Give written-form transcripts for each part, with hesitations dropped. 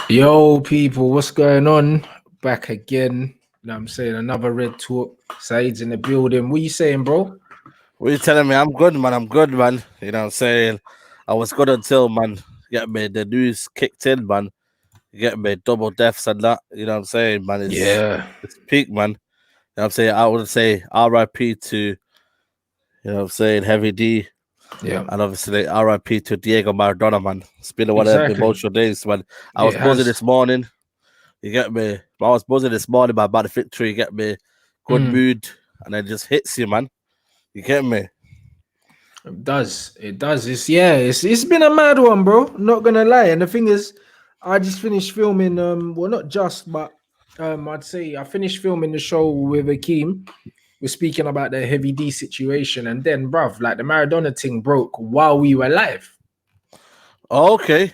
Yo, people, what's going on? Back again. You know what I'm saying? Another red talk. Saeed's in the building. What you saying, bro? What you telling me? I'm good, man. I'm good, man. You know what I'm saying? I was good until, man, get me, the news kicked in, man. You get me, double deaths and that. You know what I'm saying, man? Yeah. It's peak, man. You know what I'm saying? I would say RIP to, you know what I'm saying, Heavy D. Yeah. And obviously RIP to Diego Maradona, man. It's been one of them Exactly. emotional days, man. I It was buzzing has. this morning. You get me? I was buzzing this morning about the victory. You get me? Good mood. And then it just hits you, man. You get me? It does. It does. It's been a mad one, bro. Not gonna lie. And the thing is, I just finished filming, well, not just, but I'd say I finished filming the show with Akeem. We're speaking about the Heavy D situation, and then, bruv, like the Maradona thing broke while we were live. Okay.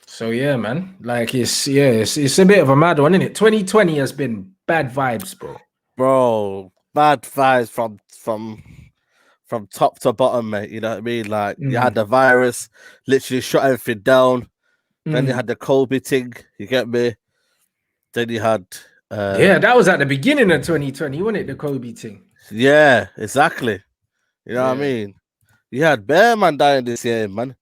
So yeah, man. Like it's a bit of a mad one, isn't it? 2020 has been bad vibes, bro. Bro, bad vibes from top to bottom, mate. You know what I mean? Like you had the virus, literally shut everything down. Then you had the Kobe thing. You get me? Then you had yeah, that was at the beginning of 2020, wasn't it? The Kobe thing. Yeah, exactly. You know what I mean? You had Bear Man dying this year, man.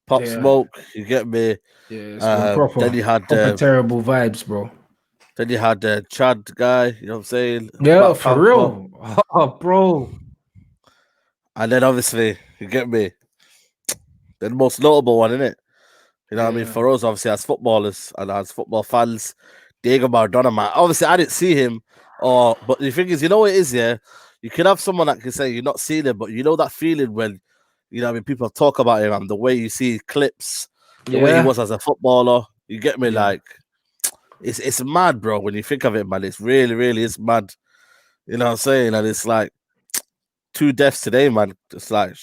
Pop Smoke. You get me? Yeah, it's been proper. Then you had proper terrible vibes, bro. Then you had the Chad guy. You know what I'm saying? Yeah, Black for Panther. real. Oh, bro. And then obviously, you get me? The most notable one, innit? You know what I mean? For us, obviously, as footballers and as football fans, Diego Maradona, man. Obviously, I didn't see him. But the thing is, you know what it is, yeah? You can have someone that can say you're not seeing him, but you know that feeling when, you know what I mean, people talk about him and the way you see clips, the way he was as a footballer. You get me? Like, it's mad, bro, when you think of it, man. It's really, really is mad. You know what I'm saying? And it's like 2 deaths today, man. It's like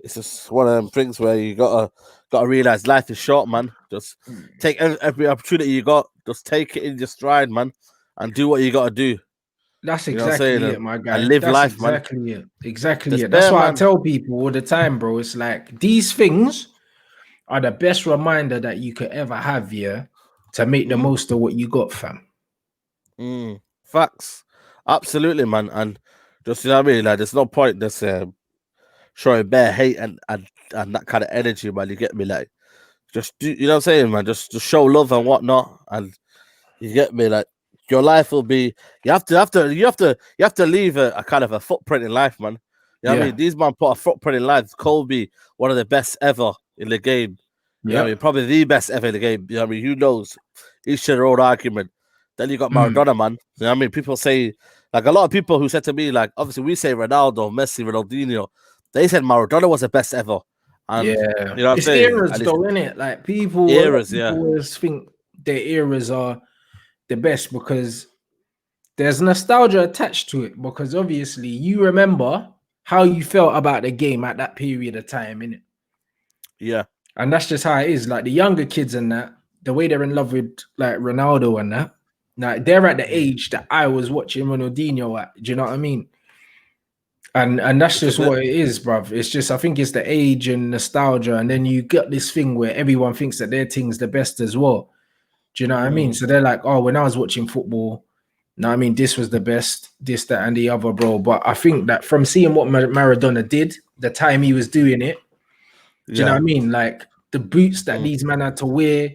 it's just one of them things where you gotta realize life is short, man. Just take every opportunity you got, just take it in your stride, man, and do what you gotta do. That's exactly it, my guy. And live That's life, exactly man. it. Exactly it. That's why I tell people all the time, bro. It's like these things are the best reminder that you could ever have, yeah, to make the most of what you got, fam. Facts. Absolutely, man. And just, you know what I mean? Like, there's no point just showing bare hate and that kind of energy, man. You get me? Like, just do, you know what I'm saying, man? Just show love and whatnot. And you get me? Like, your life will be, you have to leave a kind of a footprint in life, man. You know what I mean? These man put a footprint in life. Kobe, one of the best ever in the game. You know what I mean? Probably the best ever in the game. You know what I mean? Who knows? Each to their own argument. Then you got Maradona, man. You know what I mean? People say, like, a lot of people who said to me, like, obviously we say Ronaldo, Messi, Ronaldinho. They said Maradona was the best ever. And, you know what I'm saying? Eras, though, isn't it? Like, people always think their eras are the best because there's nostalgia attached to it. Because obviously you remember how you felt about the game at that period of time, innit? Yeah. And that's just how it is. Like the younger kids and that, the way they're in love with like Ronaldo and that, like they're at the age that I was watching Ronaldinho at. Do you know what I mean? And that's just what it is, bruv. It's just, I think it's the age and nostalgia. And then you get this thing where everyone thinks that their thing's the best as well. Do you know what I mean? So they're like, oh, when I was watching football, no, I mean, this was the best, this, that, and the other, bro. But I think that from seeing what Maradona did, the time he was doing it, do you know what I mean? Like the boots that these men had to wear,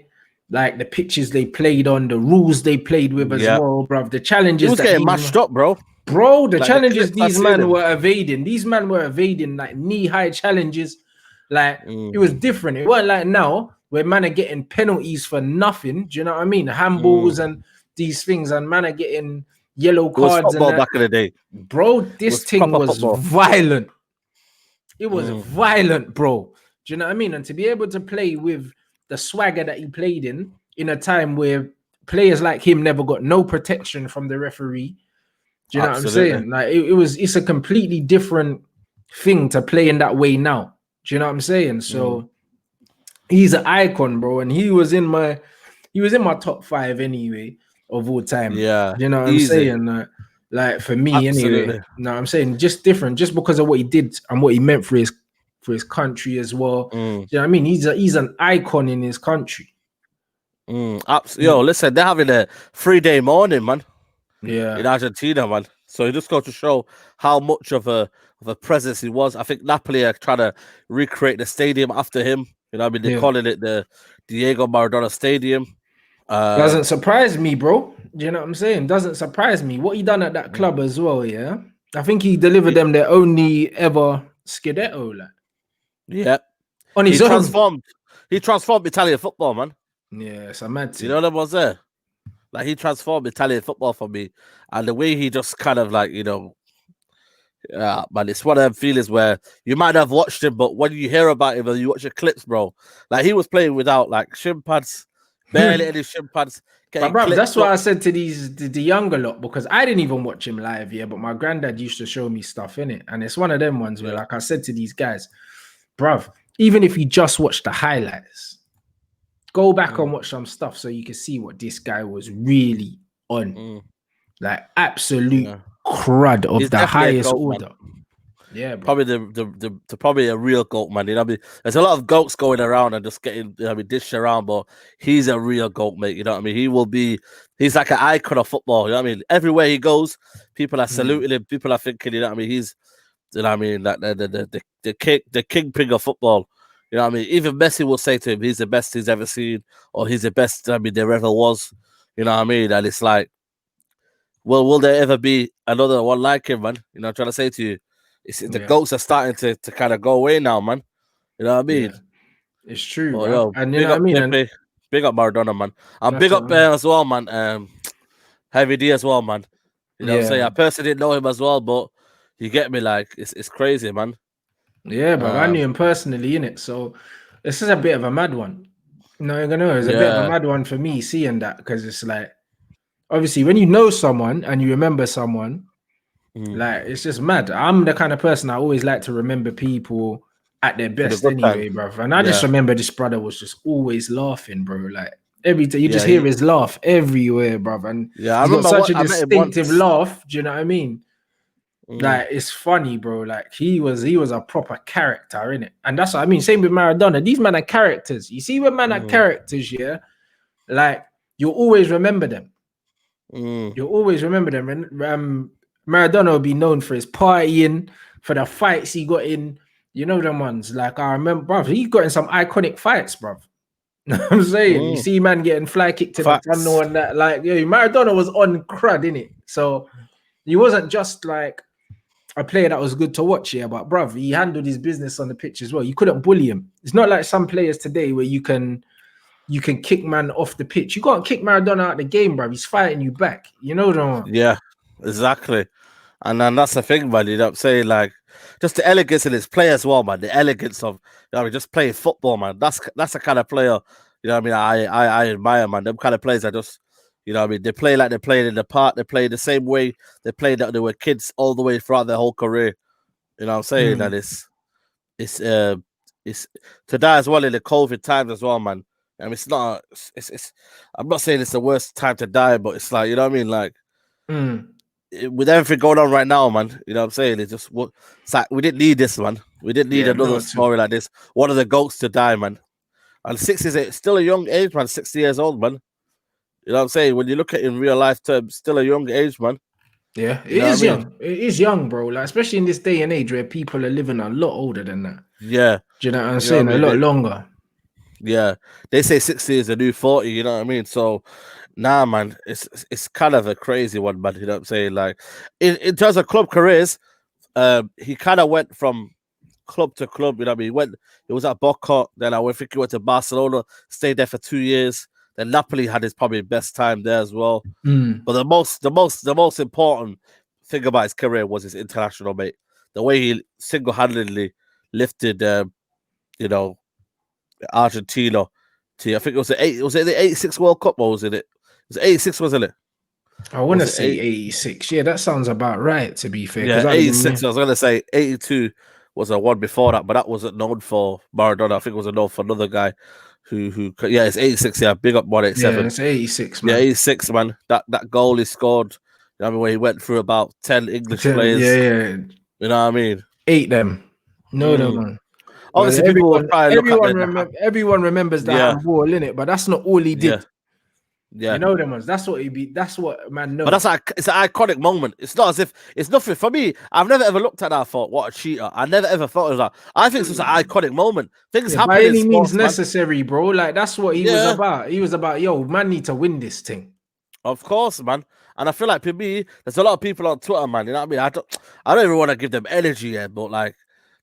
like the pitches they played on, the rules they played with as well, bro. The challenges he was getting mashed up, bro. Bro, the like challenges these men were evading. These men were evading like knee-high challenges. Like it was different. It wasn't like now where man are getting penalties for nothing. Do you know what I mean? Handballs and these things, and man are getting yellow cards. It was football back in the day, bro. This thing was violent. It was violent, bro. Do you know what I mean? And to be able to play with the swagger that he played in a time where players like him never got no protection from the referee. Do you know what I'm saying? Like it's a completely different thing to play in that way now. Do you know what I'm saying? So he's an icon, bro, and he was in my top 5 anyway of all time. Yeah, you know what I'm saying? Like for me, anyway. You know what I'm saying? Just different, just because of what he did and what he meant for for his country as well. Mm. Do you know what I mean? He's an icon in his country. Yo, listen, they're having a 3-day mourning, man. Yeah. In Argentina, man. So it just goes to show how much of a presence he was. I think Napoli are trying to recreate the stadium after him. You know what I mean? They're calling it the Diego Maradona Stadium. Doesn't surprise me, bro. Do you know what I'm saying? Doesn't surprise me. What he done at that club as well, yeah? I think he delivered them their only ever Scudetto, like. Yeah. On his own. He transformed Italian football, man. Yeah, it's a mad thing. You know what was there? Like, he transformed Italian football for me. And the way he just kind of like, you know, man, it's one of them feelings where you might have watched him, but when you hear about him or you watch the clips, bro, like he was playing without like shin pads, barely any shin pads. But bro, that's what I said to the younger lot, because I didn't even watch him live, yeah. But my granddad used to show me stuff in it, and it's one of them ones where, like I said to these guys, bruv, even if you just watch the highlights, go back and watch some stuff so you can see what this guy was really on. Like absolute crud of He's the highest goat, order. Man. Yeah, bro. Probably the probably a real goat, man. You know what I mean? There's a lot of goats going around and just getting, you know, dished around, but he's a real goat, mate. You know what I mean? He's like an icon of football. You know what I mean? Everywhere he goes, people are saluting him. People are thinking, you know what I mean? He's, you know what I mean, like the kingpin of football. You know what I mean? Even Messi will say to him, he's the best he's ever seen, or he's the best, I mean, there ever was. You know what I mean? And it's like, well, will there ever be another one like him, man? You know, I'm trying to say to you, the goats are starting to kind of go away now, man. You know what I mean? Yeah. It's true, bro. Yo, and you know what I mean? Big up Maradona, man. And big up as well, man. Heavy D as well, man. You know what I'm saying? I personally didn't know him as well, but you get me, like, it's crazy, man. Yeah, bro. I knew him personally, innit? So this is a bit of a mad one. No, you're gonna know it's a bit of a mad one for me seeing that, because it's like, obviously when you know someone and you remember someone, like it's just mad. I'm the kind of person I always like to remember people at their best anyway, bro. And I just remember this brother was just always laughing, bro. Like every time you just hear his laugh everywhere, bro. And he's got such a distinctive laugh. Do you know what I mean? Like it's funny, bro. Like he was a proper character, innit? And that's what I mean. Same with Maradona. These men are characters. You see, when men are characters, yeah, like you'll always remember them. You'll always remember them. And Maradona will be known for his partying, for the fights he got in. You know them ones. Like I remember, bro, he got in some iconic fights, bro. You know what I'm saying? You see man getting fly kicked in the tunnel and that. Like, yeah, Maradona was on crud, innit? So he wasn't just like a player that was good to watch here, but bruv, he handled his business on the pitch as well. You couldn't bully him. It's not like some players today where you can kick man off the pitch. You can't kick Maradona out of the game, bruv. He's fighting you back. You know what I mean? Yeah, exactly. And then that's the thing, man. You know what I'm saying? Like, just the elegance in his play as well, man. The elegance of, you know, just playing football, man. That's the kind of player, you know what I mean, I admire, man. Them kind of players are just, you know what I mean, they play like they played in the park. They play the same way they played that they were kids all the way throughout their whole career. You know what I'm saying? And it's to die as well in the COVID times as well, man. I mean, it's I'm not saying it's the worst time to die, but it's like, you know what I mean? Like, with everything going on right now, man, you know what I'm saying? It's like we didn't need this, man. We didn't need another story like this. One of the goats to die, man. And 60 is still a young age, man. 60 years old, man. You know what I'm saying? When you look at it in real life terms, still a young age, man. Yeah, it is young. It is young, bro. Like, especially in this day and age where people are living a lot older than that. Yeah. Do you know what I'm saying? A lot longer. Yeah. They say 60 is a new 40, you know what I mean? So, nah, man, it's kind of a crazy one, man. You know what I'm saying? Like, in terms of club careers, he kind of went from club to club, you know what I mean? He was at Boca, then I think he went to Barcelona, stayed there for 2 years. Then Napoli had his probably best time there as well. But the most important thing about his career was his international, mate. The way he single-handedly lifted, you know, Argentina to, I think it was the 86 World Cup, or was it? It was 86, wasn't it? I want to say 86. Yeah, that sounds about right, to be fair. Yeah, 86. I was going to say 82 was a one before that, but that wasn't known for Maradona. I think it was known for another guy who it's 86. Yeah, big up 187. Yeah, it's 86, man. Yeah, 86, man. That goal he scored, you know what I mean, where he went through about 10 English players. Yeah. You know what I mean? 8 them. No, man. Obviously, people will try and look at everyone remembers the handball, innit? But that's not all he did. Yeah. You know them ones. That's what man knows. But it's an iconic moment. It's not as if it's nothing for me. I've never ever looked at that and thought, what a cheater. I never ever thought of that. I think it's just an iconic moment. Things happen by any in means sports, necessary, bro. Like that's what he was about. He was about, yo, man, need to win this thing. Of course, man. And I feel like for me, there's a lot of people on Twitter, man. You know what I mean? I don't even want to give them energy yet, but like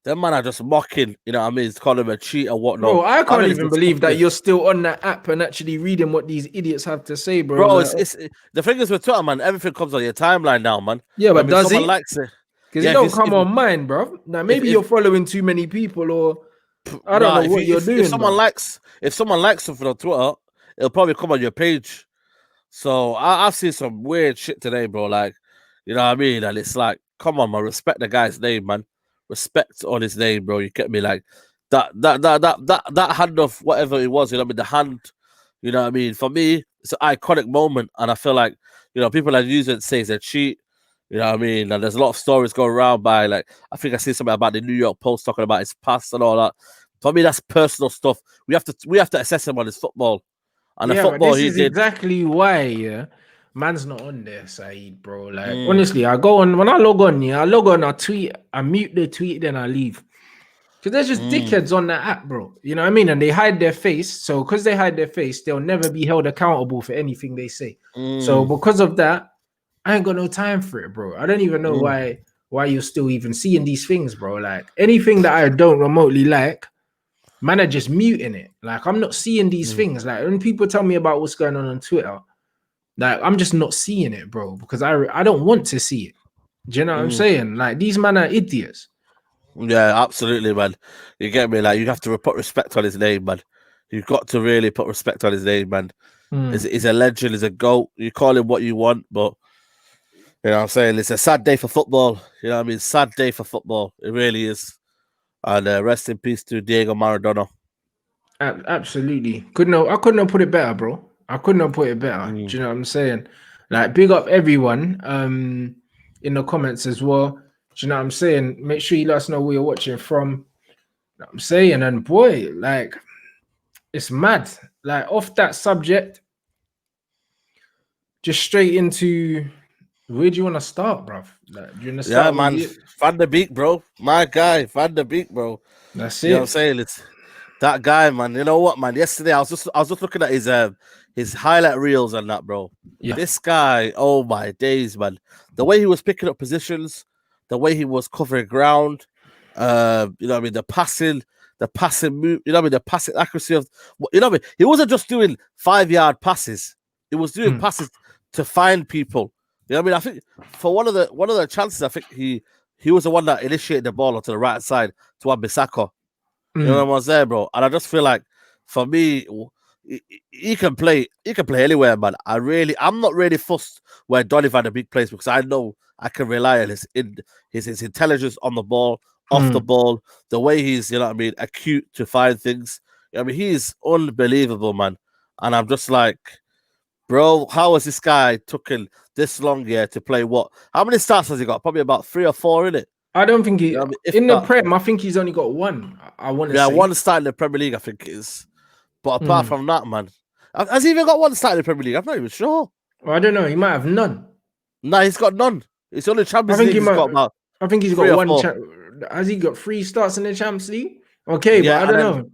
them man are just mocking, you know what I mean? It's calling him a cheat or whatnot. Bro, I can't even believe that you're still on that app and actually reading what these idiots have to say, bro. Bro, it's the thing is with Twitter, man, everything comes on your timeline now, man. Yeah, but does it? Likes it. Because it don't come on mine, bro. Now maybe you're following too many people, or I don't know what you're doing. If someone likes something on Twitter, it'll probably come on your page. So I've seen some weird shit today, bro. Like, you know what I mean? And it's like, come on, man, respect the guy's name, man. Respect on his name, bro. You get me? Like that hand of whatever it was, you know what I mean? The hand, you know what I mean? For me, it's an iconic moment, and I feel like, you know, people that use it say it's a cheat, you know what I mean? And there's a lot of stories going around by, like, I think I see something about the New York Post talking about his past and all that. For me, that's personal stuff. We have to assess him on his football. And the football but this is exactly why, man's not on there, Saeed, bro. Like, honestly, I go on, when I log on, I tweet, I mute the tweet, then I leave. Because there's just dickheads on that app, bro. You know what I mean? And they hide their face. So because they hide their face, they'll never be held accountable for anything they say. So because of that, I ain't got no time for it, bro. I don't even know why you're still even seeing these things, bro. Like, anything that I don't remotely like, man are just muting it. Like, I'm not seeing these things. Like, when people tell me about what's going on Twitter, like, I'm just not seeing it, bro, because I don't want to see it. Do you know what I'm saying? Like, these men are idiots. Yeah, absolutely, man. You get me? Like, you have to put respect on his name, man. You've got to really put respect on his name, man. He's a legend, he's a GOAT. You call him what you want, but you know what I'm saying? It's a sad day for football. You know what I mean? Sad day for football. It really is. And rest in peace to Diego Maradona. Absolutely. I couldn't have put it better, bro. I couldn't have put it better. Do you know what I'm saying? Like, big up everyone in the comments as well. Do you know what I'm saying? Make sure you let us know where you're watching from. You know what I'm saying? And boy, like, it's mad. Like, off that subject, just straight into, where do you want to start, bro? Like, do you want to start? Yeah, man. Van der Beek, bro. My guy, Van der Beek, bro. That's it. You know what I'm saying? It's that guy, man. You know what, man? Yesterday, I was just looking at his highlight reels and that, bro. Yeah. This guy, oh my days, man. The way he was picking up positions, the way he was covering ground, you know what I mean? The passing move, you know what I mean? The passing accuracy of, you know what I mean? He wasn't just doing 5-yard passes. He was doing passes to find people. You know what I mean? I think for one of the chances, I think he was the one that initiated the ball onto the right side to Wan-Bissaka. You know what I was there, bro? And I just feel like, for me, he can play anywhere, man. I'm not really fussed where Donny van der Beek plays, because I know I can rely on his intelligence on the ball, off the ball, the way he's, you know what I mean, acute to find things. I mean, he's unbelievable, man. And I'm just like, bro, how has this guy taken this long to play what? How many starts has he got? Probably about 3 or 4, innit? I don't think he in the Prem. I think he's only got one. I want to say one start in the Premier League, I think it is. But apart from that, man, has he even got one start in the Premier League? I'm not even sure. Well, I don't know. He might have none. No, he's got none. It's only Champions League. I think he's got one. Has he got 3 starts in the Champions League? Okay, but I don't know.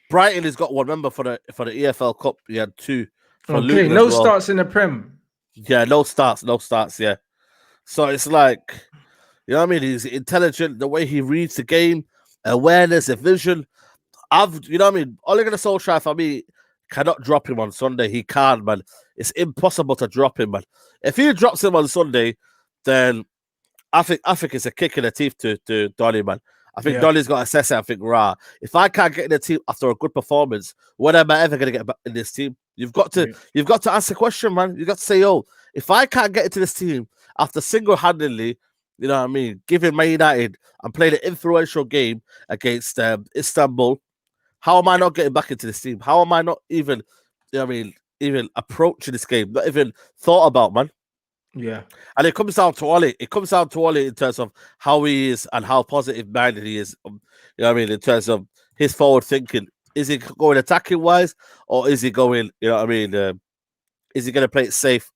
Brighton has got one. Remember, for the EFL Cup, he had 2. Okay, no starts in the Prem. Yeah, no starts. Yeah. So it's like, you know what I mean? He's intelligent, the way he reads the game, awareness, a vision. You know what I mean? Ole Gunnar Solskjær, for me, cannot drop him on Sunday. He can't, man. It's impossible to drop him, man. If he drops him on Sunday, then I think it's a kick in the teeth to Donny, man. I think Donny's got to assess it. I think, if I can't get in the team after a good performance, when am I ever going to get back in this team? You've got to ask the question, man. You've got to say, if I can't get into this team after single-handedly, you know what I mean, giving Man United and playing an influential game against Istanbul, how am I not getting back into this team? How am I not even, you know what I mean, even approaching this game? Not even thought about, man. Yeah. And it comes down to Ole. It comes down to Ole in terms of how he is and how positive minded he is. You know what I mean? In terms of his forward thinking. Is he going attacking wise, or is he going? You know what I mean? Is he going to play it safe,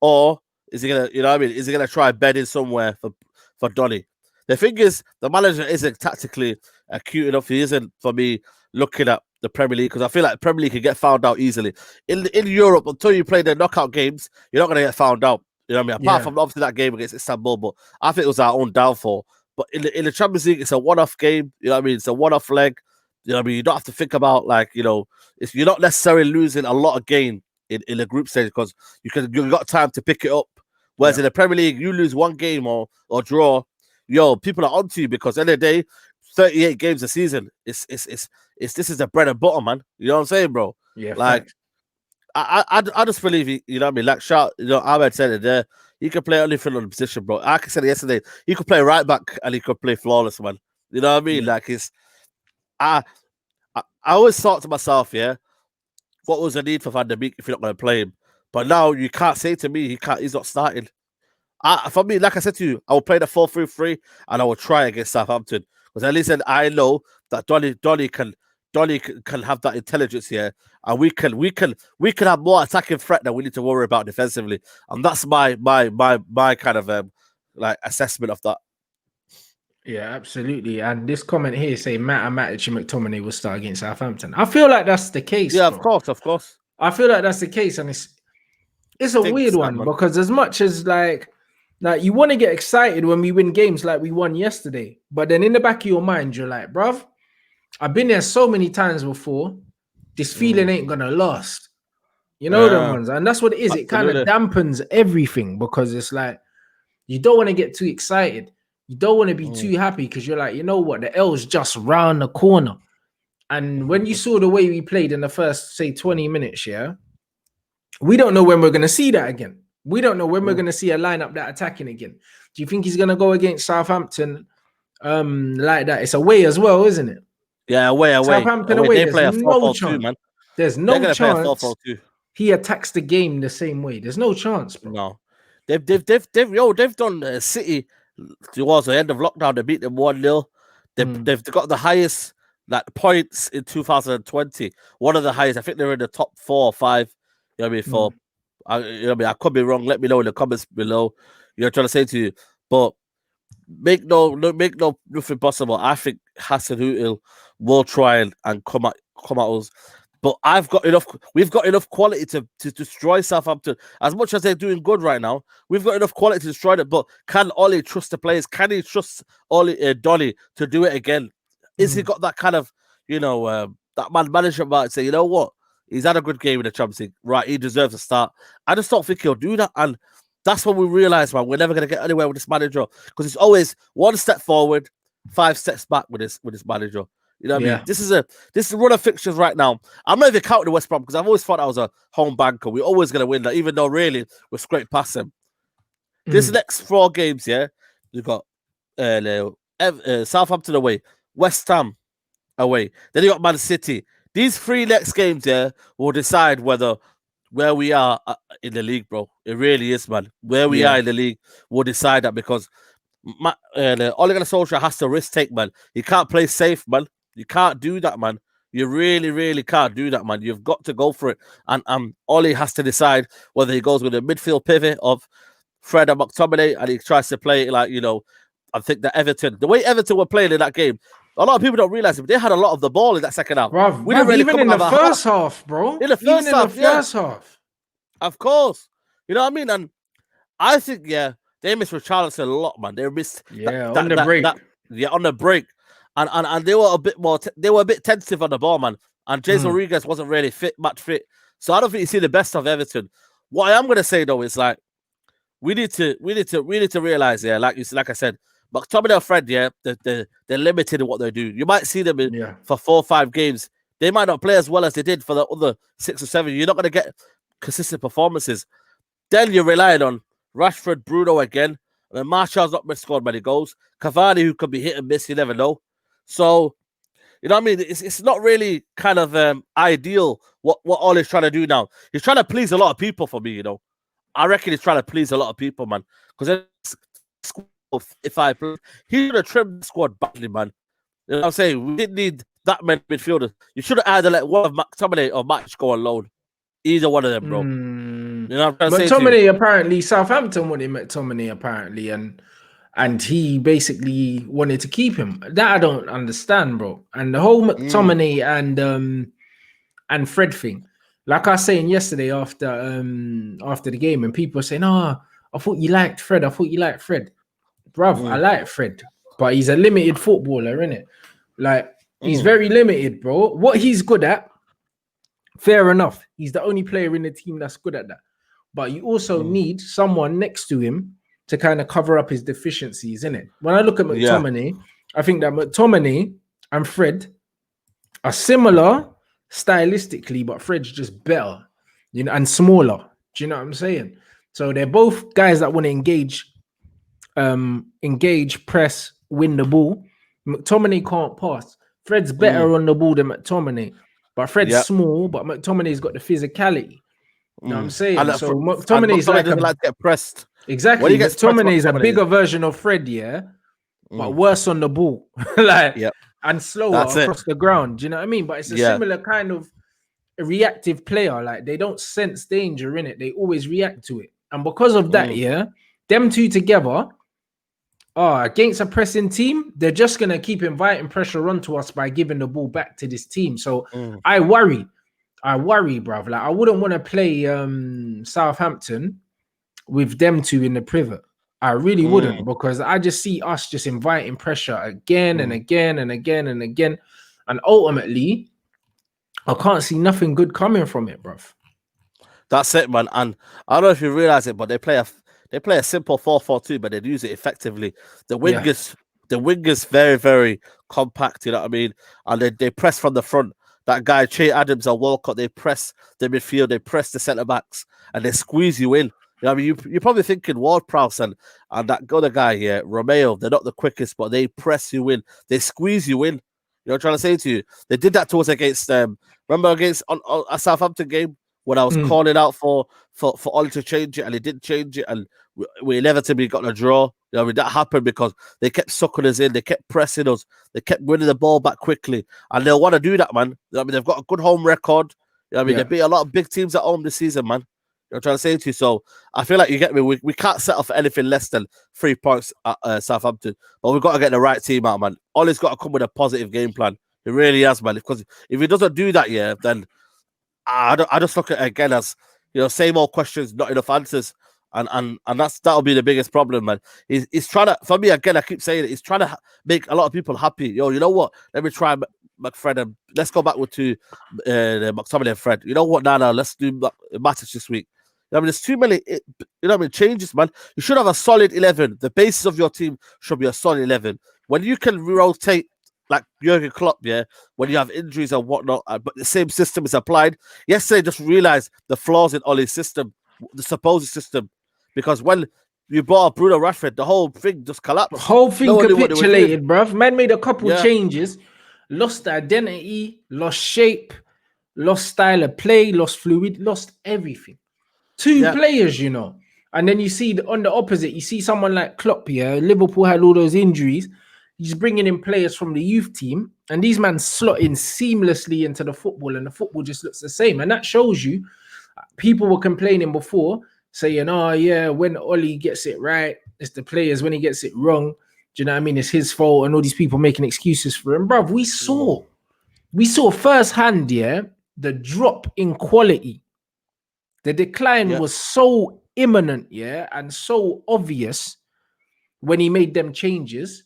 or is he going to? You know what I mean? Is he going to try bed in somewhere for Donny? The thing is, the manager isn't tactically acute enough. He isn't for me looking at the Premier League, because I feel like Premier League can get found out easily. In Europe, until you play the knockout games, you're not going to get found out. You know what I mean? Apart from obviously that game against Istanbul, but I think it was our own downfall. But in the Champions League, it's a one-off game. You know what I mean? It's a one-off leg. You know what I mean? You don't have to think about, like, you know, you're not necessarily losing a lot of game in the group stage, because you've got time to pick it up. Whereas in the Premier League, you lose one game or draw, people are onto you, because at the end of the day, 38 games a season. This is the bread and butter, man. You know what I'm saying, bro? Yeah. Like, I just believe you know what I mean. Like Ahmed said it there. He could play anything on the position, bro. Like I said yesterday, he could play right back and he could play flawless, man. You know what I mean? Like I always thought to myself, what was the need for Van der Beek if you're not going to play him? But now you can't say to me he's not starting. For me, like I said to you, I will play the 4-3-3 and I will try against Southampton, because at least then I know that Donny can have that intelligence here, and we can have more attacking threat than we need to worry about defensively, and that's my kind of like assessment of that. Yeah, absolutely. And this comment here say Matic and McTominay will start against Southampton. I feel like that's the case. Yeah, bro. of course. I feel like that's the case, and it's a weird one, man. Because as much as like you want to get excited when we win games like we won yesterday, but then in the back of your mind, you're like, bruv, I've been there so many times before. This feeling ain't gonna last. You know them ones, and that's what it is. Absolutely. It kind of dampens everything, because it's like you don't want to get too excited. You don't want to be too happy, because you're like, you know what, the L's just round the corner. And when you saw the way we played in the first, say, 20 minutes, we don't know when we're going to see that again. We don't know when we're going to see a lineup that attacking again. Do you think he's going to go against Southampton like that? It's away as well, isn't it? Yeah, away. Southampton away. There's no chance. Man. There's no chance he attacks the game the same way. There's no chance, bro. No. They've done City towards the end of lockdown. They beat them 1-0. They've got the highest points in 2020. One of the highest. I think they're in the top 4 or 5. You know what I mean? I could be wrong. Let me know in the comments below. You're trying to say to you, but make nothing possible. I think Hassan Hutel will try and come at us. But we've got enough quality to destroy Southampton. As much as they're doing good right now, we've got enough quality to destroy it. But can Ollie trust the players? Can he trust Donny to do it again? Is he got that kind of, that management about say, you know what? He's had a good game in the Champions League. Right, he deserves a start. I just don't think he'll do that. And that's when we realize, man, we're never going to get anywhere with this manager, because it's always 1 step forward, 5 steps back with this manager. You know what I mean? This is a run of fixtures right now. I'm not even counting the West Brom, because I've always thought that was a home banker. We're always going to win that, even though really we're scraped past them. This next 4 games, you've got Southampton away, West Ham away, then you got Man City. These 3 next games will decide where we are in the league, bro. It really is, man. Where we are in the league will decide that, because Ole Gunnar Solskjær has to risk take, man. He can't play safe, man. You can't do that, man. You really, really can't do that, man. You've got to go for it. And Ole has to decide whether he goes with a midfield pivot of Fred and McTominay, and he tries to play like, I think that the way Everton were playing in that game, a lot of people don't realize it, but they had a lot of the ball in that second half. We didn't really even in the first half, bro. In the first half. Of course. You know what I mean? And I think, they missed Richarlison a lot, man. They missed on the break. On the break. And they were a bit tentative on the ball, man. And Jason Rodriguez wasn't really match fit. So I don't think you see the best of Everton. What I am gonna say though is like we need to realize, like I said, McTominay and Fred, they're limited in what they do. You might see them for 4 or 5 games. They might not play as well as they did for the other 6 or 7. You're not gonna get consistent performances. Then you're relying on Rashford, Bruno again. I mean, Martial's not scored many goals. Cavani, who could be hit and miss, you never know. So, you know what I mean? It's not really kind of ideal what Ole's trying to do now. He's trying to please a lot of people for me, I reckon he's trying to please a lot of people, man. Because if I play, he's going to trim the squad badly, man. You know what I'm saying? We didn't need that many midfielders. You should have either let one of McTominay or Match go on loan. Either one of them, bro. You know what I'm trying to say to you? McTominay apparently, Southampton wanted McTominay apparently, and he basically wanted to keep him. That I don't understand, bro. And the whole McTominay and Fred thing, like I was saying yesterday after the game, and people were saying, "Oh, I thought you liked Fred. I thought you liked Fred." Bruv, I like Fred, but he's a limited footballer, innit? Like, he's very limited, bro. What he's good at, fair enough. He's the only player in the team that's good at that. But you also need someone next to him to kind of cover up his deficiencies, innit? When I look at McTominay, I think that McTominay and Fred are similar stylistically, but Fred's just better, you know, and smaller. Do you know what I'm saying? So they're both guys that want to engage, press, win the ball. McTominay can't pass. Fred's better on the ball than McTominay, but Fred's small, but McTominay's got the physicality. You know what I'm saying? And so McTominay's like doesn't like to get pressed. Exactly. McTominay's a bigger version of Fred, but worse on the ball, and slower across the ground. Do you know what I mean? But it's a similar kind of reactive player. Like, they don't sense danger in it; they always react to it. And because of that, them two together, against a pressing team, they're just gonna keep inviting pressure onto us by giving the ball back to this team. So I worry, bruv. Like, I wouldn't want to play Southampton with them two in the pivot. I really wouldn't, because I just see us just inviting pressure again and again and again and again, and ultimately, I can't see nothing good coming from it, bruv. That's it, man. And I don't know if you realize it, but they play a simple 4-4-2, but they use it effectively. The wingers very, very compact, you know what I mean? And they press from the front. That guy, Che Adams or Walcott, they press the midfield, they press the centre-backs, and they squeeze you in. You know what I mean? You're probably thinking Ward-Prowse and that other guy here, Romeo, they're not the quickest, but they press you in. They squeeze you in. You know what I'm trying to say to you? They did that to us against remember against on a Southampton game when I was calling out for Ollie to change it, and he didn't change it, and we inevitably got a draw. You know what I mean? That happened because they kept sucking us in, they kept pressing us, they kept winning the ball back quickly, and they'll want to do that, man. You know what I mean? They've got a good home record. You know what I mean? They beat a lot of big teams at home this season, man. You know what I'm trying to say to you? So I feel like, you get me, we can't settle for anything less than 3 points at Southampton, but we've got to get the right team out, man. Ollie's got to come with a positive game plan. He really has, man. Because if he doesn't do that, then I just look at it again as, you know, same old questions, not enough answers, and that'll be the biggest problem, man. He's trying to, for me again, I keep saying it, he's trying to make a lot of people happy. Yo, you know what? Let me try McFred, and let's go back to McTominay and Fred. You know what? Now let's do Matic this week. You know, I mean, there's too many, you know what I mean, changes, man. You should have a solid 11. The basis of your team should be a solid 11. When you can rotate like Jurgen Klopp, when you have injuries and whatnot, but the same system is applied. Yesterday, just realized the flaws in Ollie's system, the supposed system, because when you brought up Bruno Rashford, the whole thing just collapsed. The whole thing capitulated, bruv. Man made a couple changes, lost identity, lost shape, lost style of play, lost fluid, lost everything. Two players, you know. And then you see on the opposite, you see someone like Klopp here. Liverpool had all those injuries. He's bringing in players from the youth team, and these men slot in seamlessly into the football, and the football just looks the same. And that shows you, people were complaining before, saying, when Ollie gets it right, it's the players. When he gets it wrong, do you know what I mean? It's his fault, and all these people making excuses for him. Bruv, we saw firsthand, the drop in quality. The decline was so imminent, and so obvious when he made them changes.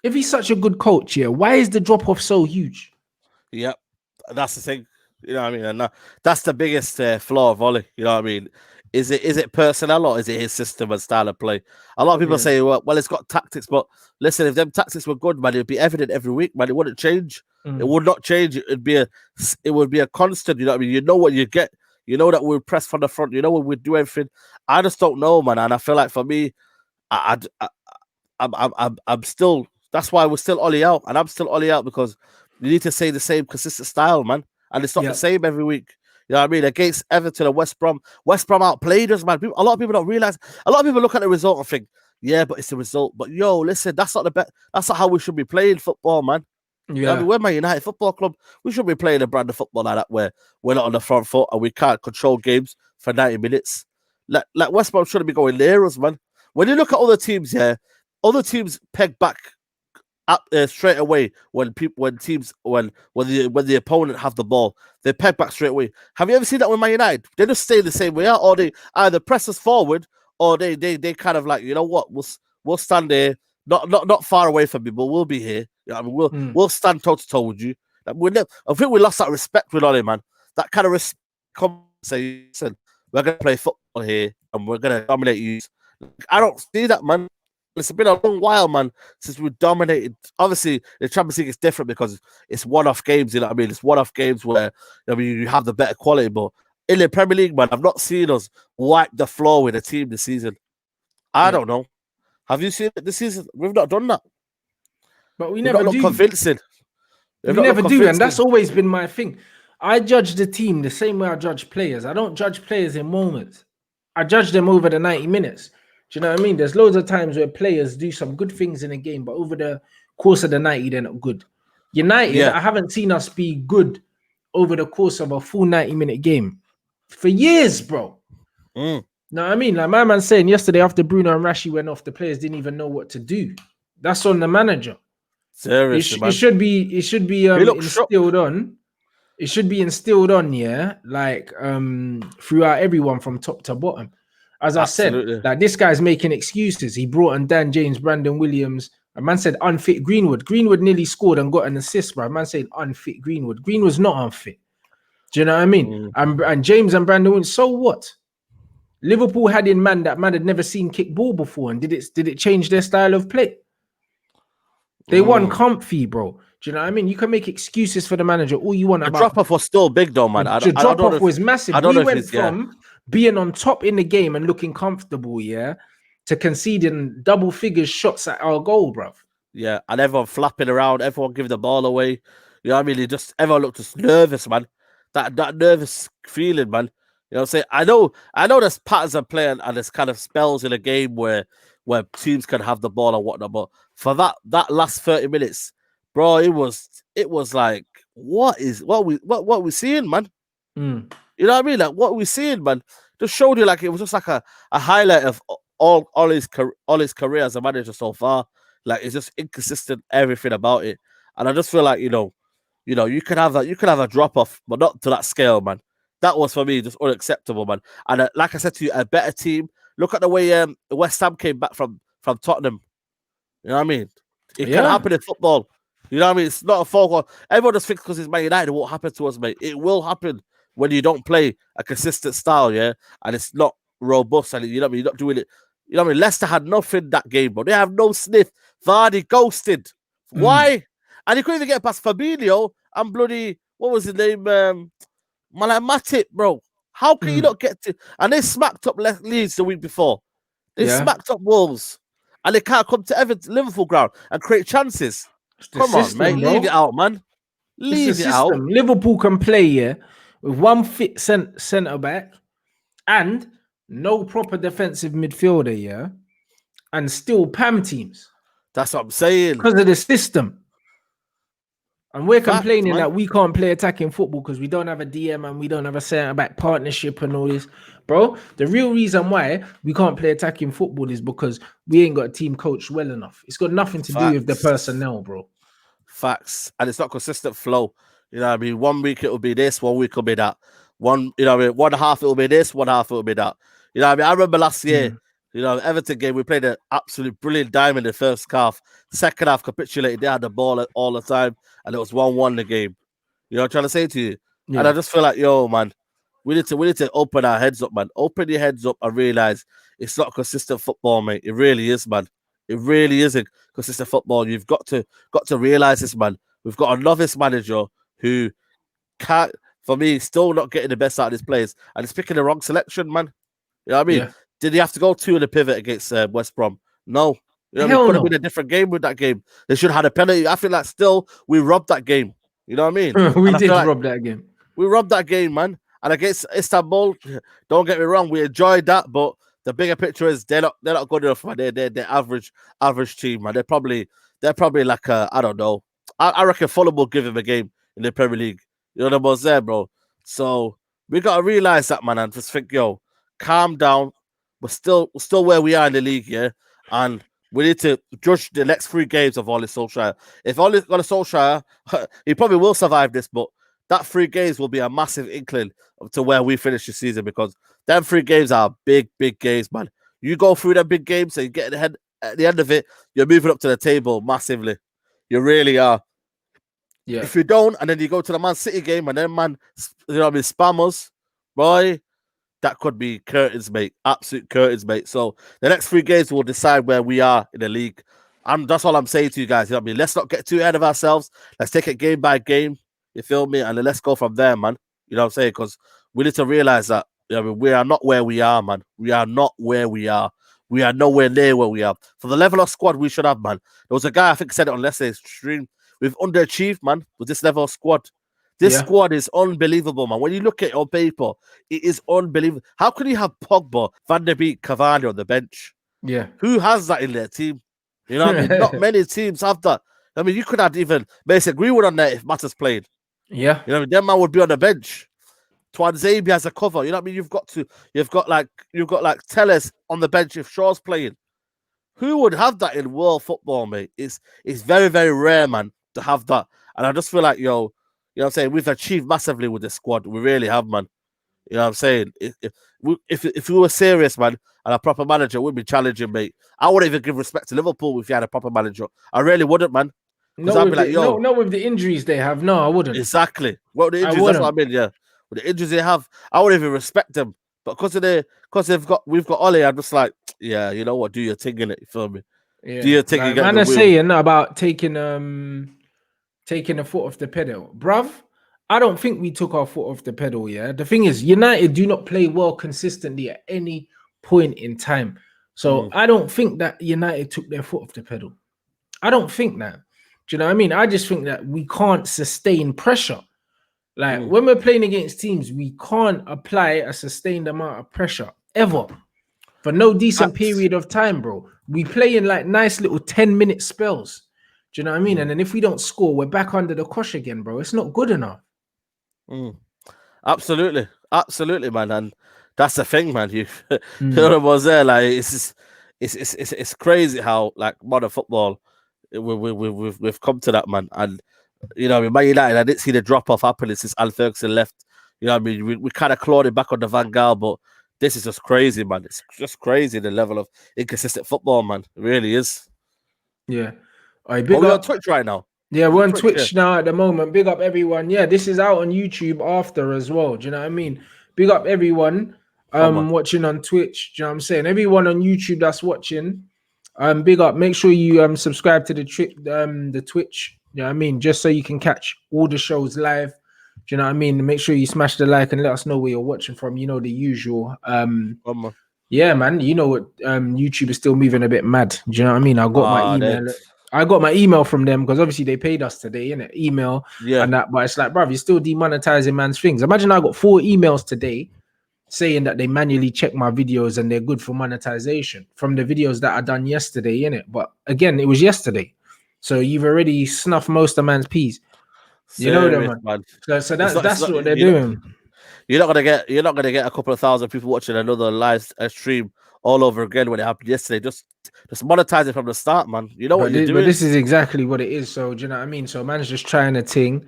If he's such a good coach, why is the drop off so huge? Yep, that's the thing. You know what I mean? And that's the biggest flaw of Ollie. You know what I mean? Is it personnel, or is it his system and style of play? A lot of people say, well, it's got tactics, but listen, if them tactics were good, man, it'd be evident every week, man. It wouldn't change. It would not change. It would be a constant. You know what I mean? You know what you get. You know that we'll press from the front. You know what we'll do everything. I just don't know, man. And I feel like for me, I'm still. That's why we're still Ollie out, and I'm still Ollie out, because you need to say the same consistent style, man. And it's not the same every week. You know what I mean? Against Everton and West Brom outplayed us, man. A lot of people don't realize. A lot of people look at the result and think, but it's the result. But yo, listen, that's not the best. That's not how we should be playing football, man. I mean, we're Man United Football Club. We should be playing a brand of football like that where we're not on the front foot and we can't control games for 90 minutes. Like West Brom shouldn't be going near us, man. When you look at other teams here, other teams peg back up straight away when the opponent have the ball. They peg back straight away. Have you ever seen that with Man United? They just stay the same way, or they either press us forward, or they kind of like, you know what, we'll stand there, not far away from you, but we'll be here. You know what I mean, we'll stand toe to toe with you. Like, I think we lost that respect with Donny, man. That kind of respect. Say, listen, we're gonna play football here and we're gonna dominate you. I don't see that, man. It's been a long while, man, since we dominated. Obviously, the Champions League is different because it's one-off games, you know what I mean? It's one-off games where, I mean, you have the better quality, but in the Premier League, man, I've not seen us wipe the floor with a team this season. I don't know. Have you seen it this season? We've not done that. But we never do. Convincing. We never do, and that's always been my thing. I judge the team the same way I judge players. I don't judge players in moments. I judge them over the 90 minutes. Do you know what I mean? There's loads of times where players do some good things in a game, but over the course of the 90, they're not good. United, I haven't seen us be good over the course of a full 90-minute game for years, bro. Know what I mean? Like my man saying yesterday after Bruno and Rashi went off, the players didn't even know what to do. That's on the manager. Seriously, man. It should be instilled on. It should be instilled on, like throughout everyone from top to bottom. As I said, like this guy's making excuses. He brought in Dan James, Brandon Williams. A man said unfit Greenwood. Greenwood nearly scored and got an assist, bro. A man said unfit Greenwood. Greenwood's not unfit. Do you know what I mean? And James and Brandon Williams, so what? Liverpool had in man that man had never seen kick ball before. And did it change their style of play? They won comfy, bro. Do you know what I mean? You can make excuses for the manager all you want. The drop-off was still big, though, man. The drop-off was massive. We went from being on top in the game and looking comfortable, to conceding double figures shots at our goal, bruv. Yeah, and everyone flapping around, everyone giving the ball away. You know what I mean? Everyone looked just nervous, man. That nervous feeling, man. You know what I'm saying? I know there's patterns of play and there's kind of spells in a game where teams can have the ball and whatnot, but for that last 30 minutes, bro, it was like, what we seeing, man? You know what I mean? Like, what we seeing, man? Just showed you, like, it was just like a highlight of all his career as a manager so far. Like, it's just inconsistent, everything about it. And I just feel like, you know, you can have a drop off, but not to that scale, man. That was for me just unacceptable, man. And like I said to you, a better team. Look at the way West Ham came back from Tottenham. You know what I mean? It can happen in football. You know what I mean? It's not a fault. Everyone just thinks because it's Man United, it won't happen to us, mate. It will happen when you don't play a consistent style, and it's not robust, and you know what I mean? You're not doing it. You know what I mean? Leicester had nothing that game, bro. They have no sniff. Vardy ghosted. Why? And he couldn't even get past Fabinho and bloody, what was his name? Matip, bro. How can you not get to? And they smacked up Leeds the week before. They smacked up Wolves, and they can't come to Liverpool ground and create chances. Come on, mate. Bro. Leave it out, man. Leave it out. Liverpool can play, with one fit centre back and no proper defensive midfielder, and still PAM teams. That's what I'm saying. Because of the system. And we're complaining that we can't play attacking football because we don't have a DM and we don't have a centre-back partnership and all this. Bro, the real reason why we can't play attacking football is because we ain't got a team coached well enough. It's got nothing to do with the personnel, bro. Facts. And it's not consistent flow. You know what I mean? 1 week it'll be this, 1 week it'll be that. One half it'll be this, one half it'll be that. You know what I mean? I remember last year, Everton game, we played an absolute brilliant diamond in the first half. Second half capitulated. They had the ball all the time, and it was 1-1 the game. You know what I'm trying to say to you? Yeah. And I just feel like, yo, man, we need to open our heads up, man. Open your heads up and realize it's not consistent football, mate. It really is, man. It really isn't consistent football. You've got to realize this, man. We've got a novice manager who can't, for me, still not getting the best out of his players, and he's picking the wrong selection, man. You know what I mean? Yeah. Did he have to go 2 in the pivot against West Brom? No. You know, it could have been a different game with that game. They should have had a penalty. I feel like still we robbed that game. You know what I mean? We did rob that game. We robbed that game, man. And against Istanbul, don't get me wrong, we enjoyed that, but the bigger picture is they're not good enough, man. They're average team, man. They're probably like I don't know. I reckon Fulham will give him a game in the Premier League. You know what I'm saying, bro? So we got to realize that, man, and just think, yo, calm down. We're still where we are in the league, yeah? And we need to judge the next 3 games of Ole Solskjær. If Ole Solskjær, he probably will survive this, but that 3 games will be a massive inkling to where we finish the season, because them 3 games are big, big games, man. You go through them big games and you get ahead at the end of it, you're moving up to the table massively. You really are. Yeah. If you don't, and then you go to the Man City game, and then man, you know what I mean, spammers, boy, that could be curtains, mate. Absolute curtains, mate. So the next 3 games will decide where we are in the league. And that's all I'm saying to you guys. You know what I mean? Let's not get too ahead of ourselves. Let's take it game by game. You feel me? And then let's go from there, man. You know what I'm saying? Because we need to realize that, you know, we are not where we are, man. We are not where we are. We are nowhere near where we are. For the level of squad we should have, man. There was a guy, I think, said it on Let's Say stream. We've underachieved, man, with this level of squad. This squad is unbelievable, man. When you look at it on paper, it is unbelievable. How can you have Pogba, Van der Beek, Cavani on the bench? Yeah. Who has that in their team? You know what I mean? Not many teams have that. I mean, you could have even Mason Greenwood on there if Matters played. Yeah. You know what I mean? That man would be on the bench. Twan Zabi has a cover. You know what I mean? You've got like Tellers on the bench if Shaw's playing. Who would have that in world football, mate? It's very, very rare, man, to have that. And I just feel like, yo, you know what I'm saying? We've achieved massively with this squad. We really have, man. You know what I'm saying? If we were serious, man, and a proper manager, we'd be challenging, mate. I wouldn't even give respect to Liverpool if you had a proper manager. I really wouldn't, man. Because I'd be like, yo. No, with the injuries they have. No, I wouldn't. Exactly. Well, the injuries, that's what I mean, yeah. With the injuries they have, I wouldn't even respect them. But we've got Ole, I'm just like, yeah, you know what, do your thing in it, you feel me? Yeah. Do your thing and get man the are wheel. saying about taking the foot off the pedal. Bruv, I don't think we took our foot off the pedal, yeah. The thing is, United do not play well consistently at any point in time. So I don't think that United took their foot off the pedal. I don't think that. Do you know what I mean? I just think that we can't sustain pressure. Like when we're playing against teams, we can't apply a sustained amount of pressure ever for no decent period of time, bro. We play in like nice little 10-minute spells. Do you know what I mean? And then if we don't score, we're back under the cosh again, bro. It's not good enough. Absolutely, man. And that's the thing, man. You know what was there? Like it's crazy how like modern football we've come to that, man. And you know, Man United, I didn't see the drop off happening since Al Ferguson left. You know what I mean? We kind of clawed it back on the Van Gaal, but this is just crazy, man. It's just crazy the level of inconsistent football, man. It really is. Yeah. We're on Twitch right now. Yeah, we're on Twitch now at the moment. Big up everyone. Yeah, this is out on YouTube after as well. Do you know what I mean? Big up everyone watching on Twitch. Do you know what I'm saying? Everyone on YouTube that's watching, big up. Make sure you subscribe to the Twitch. You know what I mean? Just so you can catch all the shows live. Do you know what I mean? Make sure you smash the like and let us know where you're watching from. You know the usual. Yeah, man. You know what? YouTube is still moving a bit mad. Do you know what I mean? I got my email. I got my email from them because obviously they paid us today, innit? Email and that. But it's like, bruv, you're still demonetizing man's things. Imagine I got 4 emails today saying that they manually check my videos and they're good for monetization from the videos that I done yesterday, innit? But again, it was yesterday. So you've already snuffed most of man's peas. You know them, man. So that's what they're doing. You're not gonna get a couple of thousand people watching another live stream all over again when it happened yesterday. Just monetize it from the start, man. You know what you're doing. But this is exactly what it is. So do you know what I mean? So man's just trying a thing.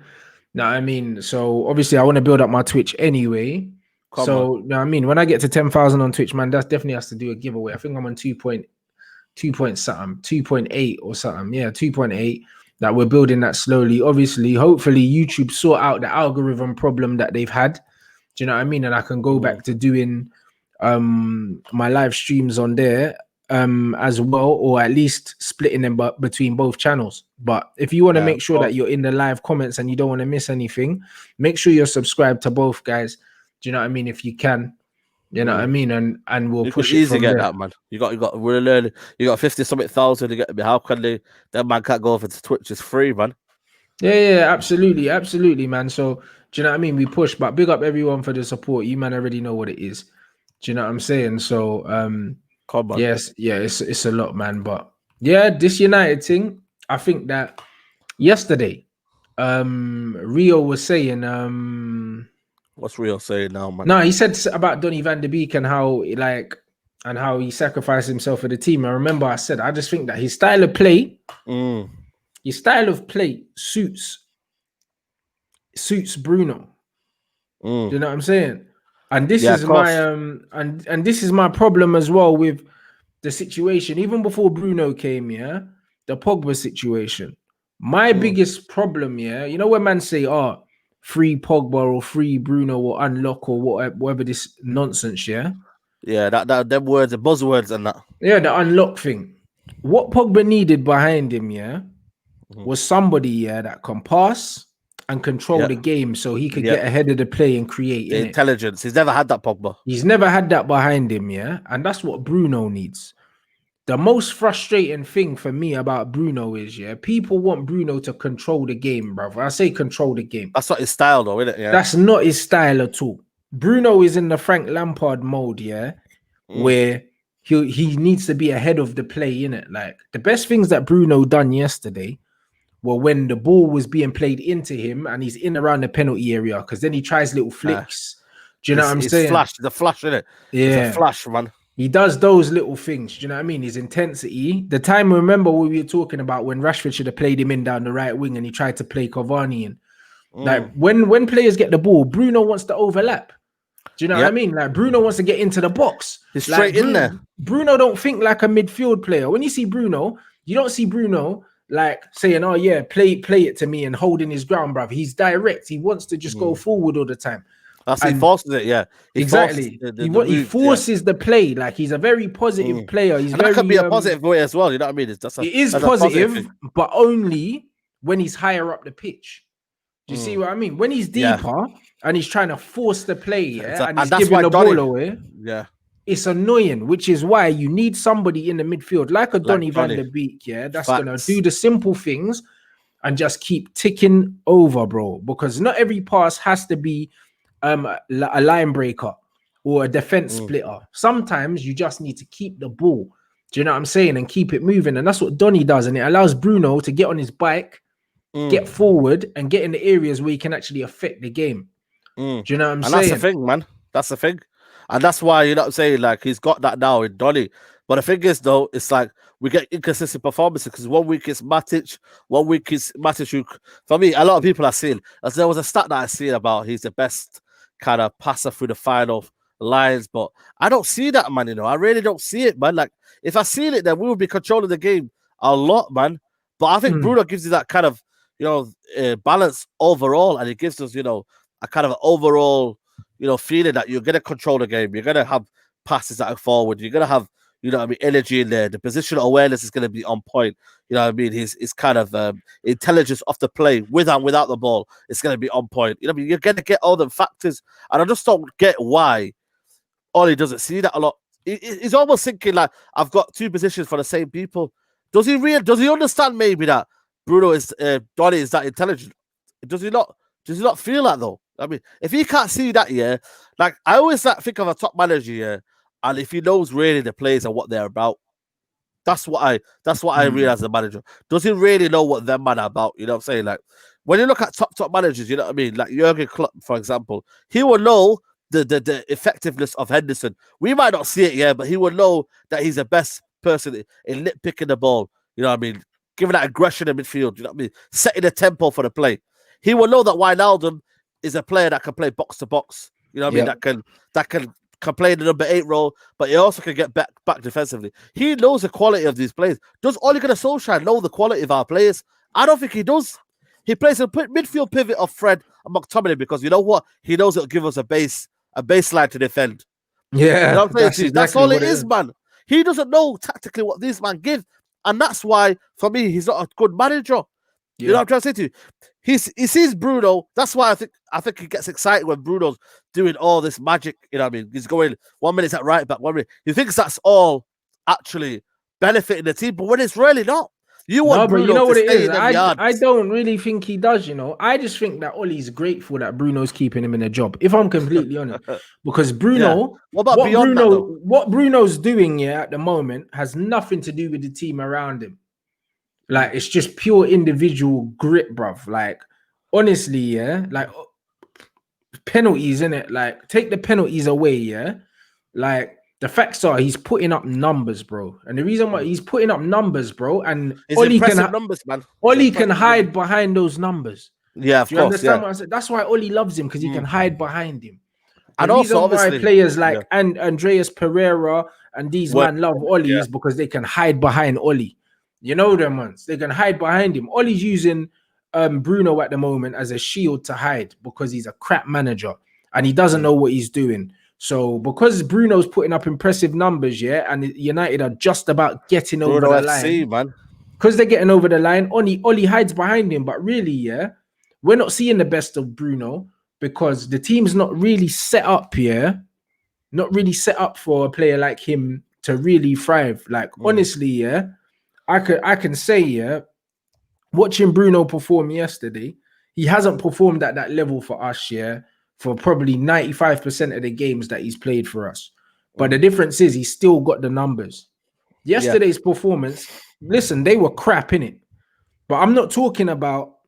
Know what I mean? So obviously I want to build up my Twitch anyway. You know what I mean? When I get to 10,000 on Twitch, man, that definitely has to do a giveaway. I think I'm on 2.8 or something. Yeah, 2.8. That we're building that slowly. Obviously, hopefully YouTube sort out the algorithm problem that they've had. Do you know what I mean? And I can go back to doing my live streams on there as well, or at least splitting them between both channels. But if you want to make sure that you're in the live comments and you don't want to miss anything, make sure you're subscribed to both, guys. Do you know what I mean? If you can, you know what I mean, and we'll push it from get there. that, man. You got we're learning. You got 50-something thousand to get me. How can that man can't go over to Twitch? It's free, man. Yeah, absolutely, man. So do you know what I mean? We push, but big up everyone for the support. You man already know what it is. Do you know what I'm saying? So come on. Yes, yeah, it's a lot, man. But yeah, this United thing, I think that yesterday, Rio was saying, What's Rio saying now, man? no, he said about Donny van de Beek and how he sacrificed himself for the team. I remember I said, I just think that his style of play suits Bruno. Do you know what I'm saying? And this is my and this is my problem as well with the situation. Even before Bruno came, the Pogba situation. My biggest problem, you know when man say, "Oh, free Pogba or free Bruno or unlock or whatever this nonsense," yeah, that them words, the buzzwords and that. Yeah, the unlock thing. What Pogba needed behind him, was somebody, that can pass and control the game so he could get ahead of the play and create the intelligence. He's never had that, Pogba. He's never had that behind him, and that's what Bruno needs. The most frustrating thing for me about Bruno is, people want Bruno to control the game, brother. I say control the game. That's not his style, though, isn't it? Yeah. That's not his style at all. Bruno is in the Frank Lampard mode, where he needs to be ahead of the play, innit? Like, the best things that Bruno done yesterday were when the ball was being played into him and he's in around the penalty area, because then he tries little flicks. Do you know what I'm saying? The flash, innit? Yeah. It's a flash, man. He does those little things. Do you know what I mean? His intensity. The time, remember what we were talking about when Rashford should have played him in down the right wing and he tried to play Cavani in. Like, when players get the ball, Bruno wants to overlap. Do you know what I mean? Like, Bruno wants to get into the box. He's straight in there. Bruno don't think like a midfield player. When you see Bruno, you don't see Bruno like saying, "Oh yeah, play it to me," and holding his ground, bruv. He's direct. He wants to just go forward all the time. He forces it, Exactly. He forces the play. Like, he's a very positive player. That can be a positive way as well. You know what I mean? It is positive, but only when he's higher up the pitch. Do you see what I mean? When he's deeper and he's trying to force the play, and he's giving the ball away, it's annoying. Which is why you need somebody in the midfield like a Donny van de Beek, that's gonna do the simple things and just keep ticking over, bro. Because not every pass has to be a line breaker or a defense splitter. Sometimes you just need to keep the ball. Do you know what I'm saying? And keep it moving. And that's what Donny does. And it allows Bruno to get on his bike, get forward, and get in the areas where he can actually affect the game. Do you know what I'm saying? That's the thing, man. That's the thing. And that's why, you know what I'm saying, like, he's got that now in Donny. But the thing is, though, it's like we get inconsistent performances because 1 week it's Matic, 1 week it's Matic. For me, a lot of people are saying, as there was a stat that I seen about he's the best kind of passer through the final lines, but I don't see that, man. I really don't see it, man. Like, if I seen it, then we would be controlling the game a lot, man. But I think Bruno gives you that kind of, balance overall, and it gives us, a kind of overall, feeling that you're gonna control the game. You're gonna have passes that are forward. You're gonna have, energy in there. The positional awareness is gonna be on point. You know what I mean? His kind of intelligence off the play, with and without the ball, it's gonna be on point. You know what I mean? You're gonna get all the factors, and I just don't get why Ollie doesn't see that a lot. He's almost thinking like, I've got two positions for the same people. Does he understand maybe that Bruno is Donny is that intelligent? Does he not feel that though? I mean, if he can't see that, like, I always think of a top manager, and if he knows really the players and what they're about, that's what I realize as a manager. Does he really know what them man are about? You know what I'm saying? Like, when you look at top managers, you know what I mean? Like Jurgen Klopp, for example, he will know the effectiveness of Henderson. We might not see it, but he will know that he's the best person in nitpicking the ball. You know what I mean? Giving that aggression in midfield. You know what I mean? Setting the tempo for the play. He will know that Wijnaldum is a player that can play box to box. You know what I mean? That can play the number 8 role, but he also can get back defensively. He knows the quality of these players. Does Ole Gunnar Solskjær know the quality of our players? I don't think he does. He plays a midfield pivot of Fred and McTominay because, you know what? He knows it'll give us a baseline to defend. Yeah, you know what I'm saying? That's all it is, man. He doesn't know tactically what these man give, and that's why, for me, he's not a good manager. You know what I'm trying to say to you? He sees Bruno. That's why I think he gets excited when Bruno's doing all this magic. You know what I mean? He's going 1 minute at right back, 1 minute. He thinks that's all actually benefiting the team, but when it's really not. You want Bruno to stay in them yards. I don't really think he does, I just think that Ollie's grateful that Bruno's keeping him in a job, if I'm completely honest. Because Bruno, what Bruno's doing at the moment has nothing to do with the team around him. Like, it's just pure individual grit, bruv. Like, honestly, yeah, like penalties, innit? Like, take the penalties away, yeah. Like, the facts are he's putting up numbers, bro. And the reason why he's putting up numbers, bro, and It's impressive numbers, man. Ollie can hide behind those numbers. Yeah, of Do you course. understand Yeah. what I said? That's why Ollie loves him, because he can hide behind him. The And also, reason why obviously, players like Andreas Pereira and these man love Ollie is because they can hide behind Ollie. You know them ones. They can hide behind him. Ollie's using Bruno at the moment as a shield to hide because he's a crap manager and he doesn't know what he's doing. So because Bruno's putting up impressive numbers, yeah, and United are just about getting over the line, man. Because they're getting over the line, Ollie hides behind him. But really, yeah, we're not seeing the best of Bruno because the team's not really set up here, not really set up for a player like him to really thrive. Like, honestly, yeah, I can say, yeah, watching Bruno perform yesterday, he hasn't performed at that level for us, yeah, for probably 95% of the games that he's played for us. But the difference is he's still got the numbers. Yesterday's performance, listen, they were crap in it. But I'm not talking about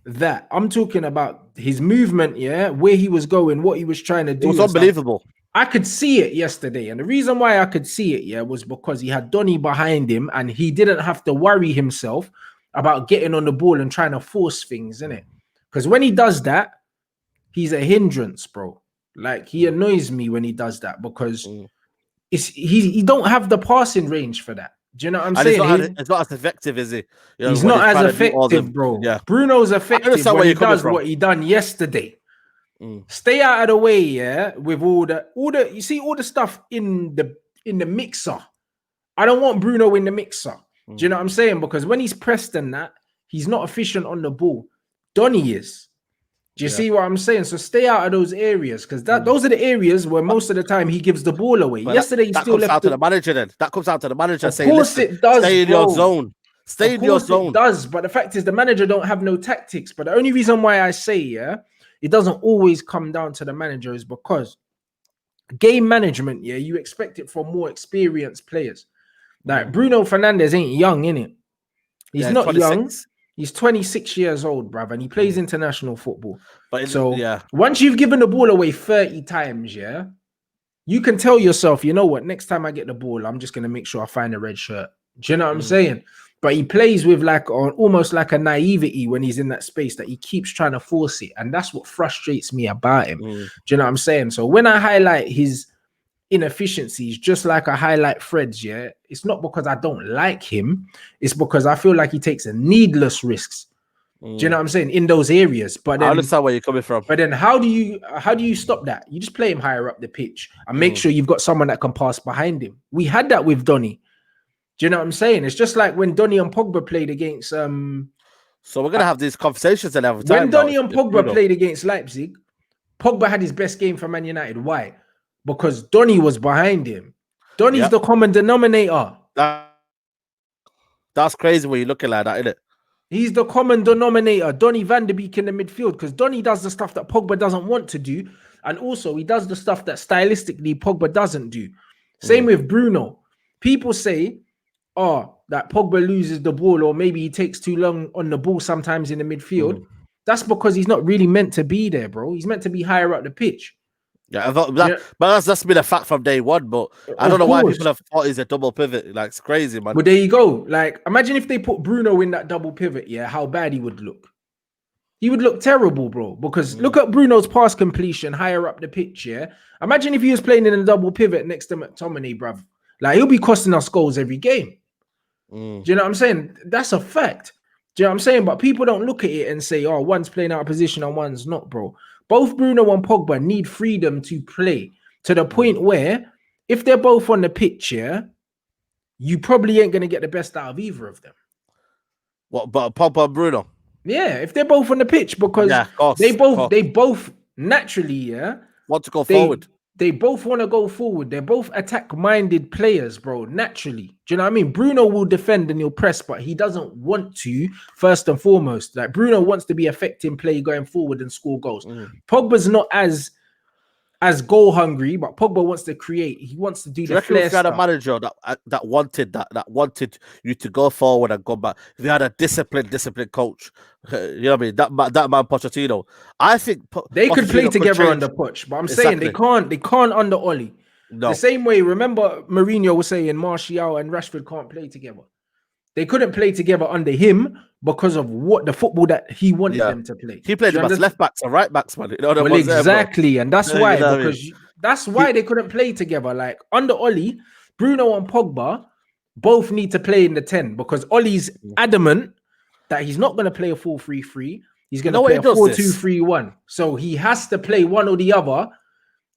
that. I'm talking about his movement, yeah, where he was going, what he was trying to do. It was unbelievable. I could see it yesterday. And the reason why I could see it, yeah, was because he had Donny behind him and he didn't have to worry himself about getting on the ball and trying to force things, innit? Because when he does that, he's a hindrance, bro. Like, he annoys me when he does that because he don't have the passing range for that. Do you know what I'm saying? It's not as effective, is he? You know, he's not as effective, bro. Yeah. Bruno's effective when he does what he done yesterday. Stay out of the way, yeah. With all the you see all the stuff in the mixer. I don't want Bruno in the mixer. Do you know what I'm saying? Because when he's pressed and that, he's not efficient on the ball. Donny is. Do you see what I'm saying? So stay out of those areas because those are the areas where most of the time he gives the ball away. Yesterday, he still left out to the manager. Then that comes out to the manager. Of course, it does. Stay in your zone. Stay in your zone. It does, but the fact is, the manager don't have no tactics. But the only reason why I say, yeah, it doesn't always come down to the manager is because game management, yeah, you expect it from more experienced players. Like Bruno Fernandes ain't young, innit? He's not 26. Young. He's 26 years old, bruv, and he plays international football. But once you've given the ball away 30 times, yeah, you can tell yourself, you know what, next time I get the ball, I'm just going to make sure I find a red shirt. Do you know what I'm saying? But he plays with almost like a naivety when he's in that space that he keeps trying to force it. And that's what frustrates me about him. Do you know what I'm saying? So when I highlight his inefficiencies, just like I highlight Fred's, yeah, it's not because I don't like him. It's because I feel like he takes a needless risks. Do you know what I'm saying? In those areas. But then, I understand where you're coming from. But then how do you stop that? You just play him higher up the pitch and make sure you've got someone that can pass behind him. We had that with Donny. Do you know what I'm saying? It's just like when Donny and Pogba played against So we're gonna have these conversations and every time. When Donny and Pogba played against Leipzig, Pogba had his best game for Man United. Why? Because Donny was behind him. Donny's the common denominator. That's crazy when you're looking like that, isn't it? He's the common denominator. Donny van de Beek in the midfield, because Donny does the stuff that Pogba doesn't want to do. And also he does the stuff that stylistically Pogba doesn't do. Same with Bruno. People say, that Pogba loses the ball or maybe he takes too long on the ball sometimes in the midfield. That's because he's not really meant to be there, bro. He's meant to be higher up the pitch. Yeah, but that's been a fact from day one. But I don't know why people have thought he's a double pivot. Like, it's crazy, man. But there you go. Like, imagine if they put Bruno in that double pivot, yeah, how bad he would look. He would look terrible, bro. Because look at Bruno's pass completion higher up the pitch, yeah. Imagine if he was playing in a double pivot next to McTominay, bruv. Like, he'll be costing us goals every game. Do you know what I'm saying? That's a fact. Do you know what I'm saying? But people don't look at it and say, one's playing out of position and one's not, bro. Both Bruno and Pogba need freedom to play to the point where if they're both on the pitch, yeah, you probably ain't going to get the best out of either of them. What, but Pogba and Bruno? Yeah, if they're both on the pitch, because they both naturally, want to go forward. They both want to go forward. They're both attack-minded players, bro, naturally. Do you know what I mean? Bruno will defend and he'll press, but he doesn't want to, first and foremost. Like, Bruno wants to be affecting play going forward and score goals. Pogba's not as as goal hungry, but Pogba wants to create. He wants to do Do you the reckon flair if you had a stuff. manager that wanted you to go forward and go back, if you had a disciplined coach, you know what I mean? That man Pochettino, I think They could play Pochettino together change. under Poch, but I'm saying Exactly. they can't under Oli. No. The same way, remember Mourinho was saying Martial and Rashford can't play together. They couldn't play together under him because of what the football that he wanted them to play. He played them as left backs and right backs, man. You know well, exactly, and that's why, you know because that's why they couldn't play together. Like under Oli, Bruno and Pogba both need to play in the 10 because Oli's adamant that he's not going to play a 4-3-3. He's going to play a 4-2-3-1. So he has to play one or the other,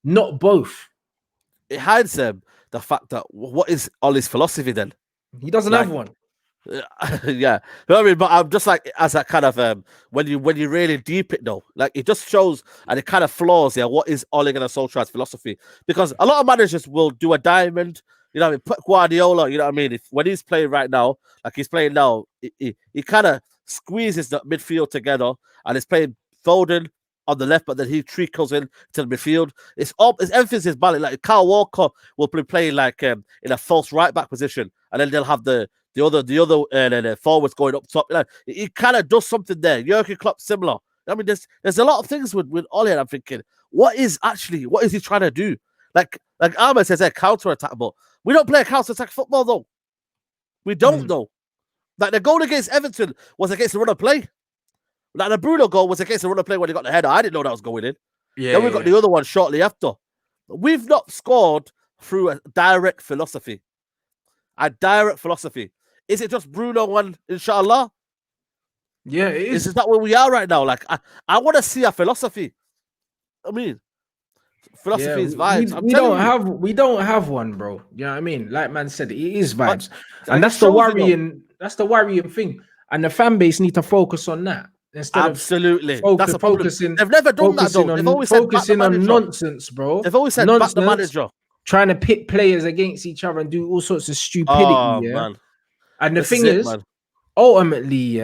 not both. It hides them the fact that what is Oli's philosophy then? He doesn't have one. Yeah, you know what I mean, but I'm just like as a kind of when you really deep it though, like it just shows and it kind of flaws what is Ole Gunnar Solskjaer's philosophy, because a lot of managers will do a diamond, you know what I mean, put Guardiola, you know what I mean, when he's playing right now, like he's playing now, he kind of squeezes the midfield together and he's playing Foden on the left, but then he trickles in to the midfield. It's emphasis balance. Like Kyle Walker will be playing like in a false right back position, and then they'll have the other forwards going up top. Like, he kind of does something there. Jurgen Klopp similar. I mean, there's a lot of things with Ole, and I'm thinking, what is he trying to do? Like Ahmed says, counter attack, but we don't play a counter attack football though. We don't though. Like the goal against Everton was against the run of play. Like the Bruno goal was against the run of play when he got the header. I didn't know that was going in. Then we got the other one shortly after. We've not scored through a direct philosophy. Is it just Bruno and inshallah? Yeah, it is. Is that where we are right now? Like I want to see a philosophy. I mean, philosophy is vibes. We don't have one, bro. You know what I mean? Like man said, it is vibes, and that's the worrying. That's the worrying thing. And the fan base need to focus on that instead absolutely. of that's a problem. focusing. They've never done that though. They've always said focusing on nonsense, bro. They've always said back the manager. Trying to pit players against each other and do all sorts of stupidity. Man. And the thing is, ultimately,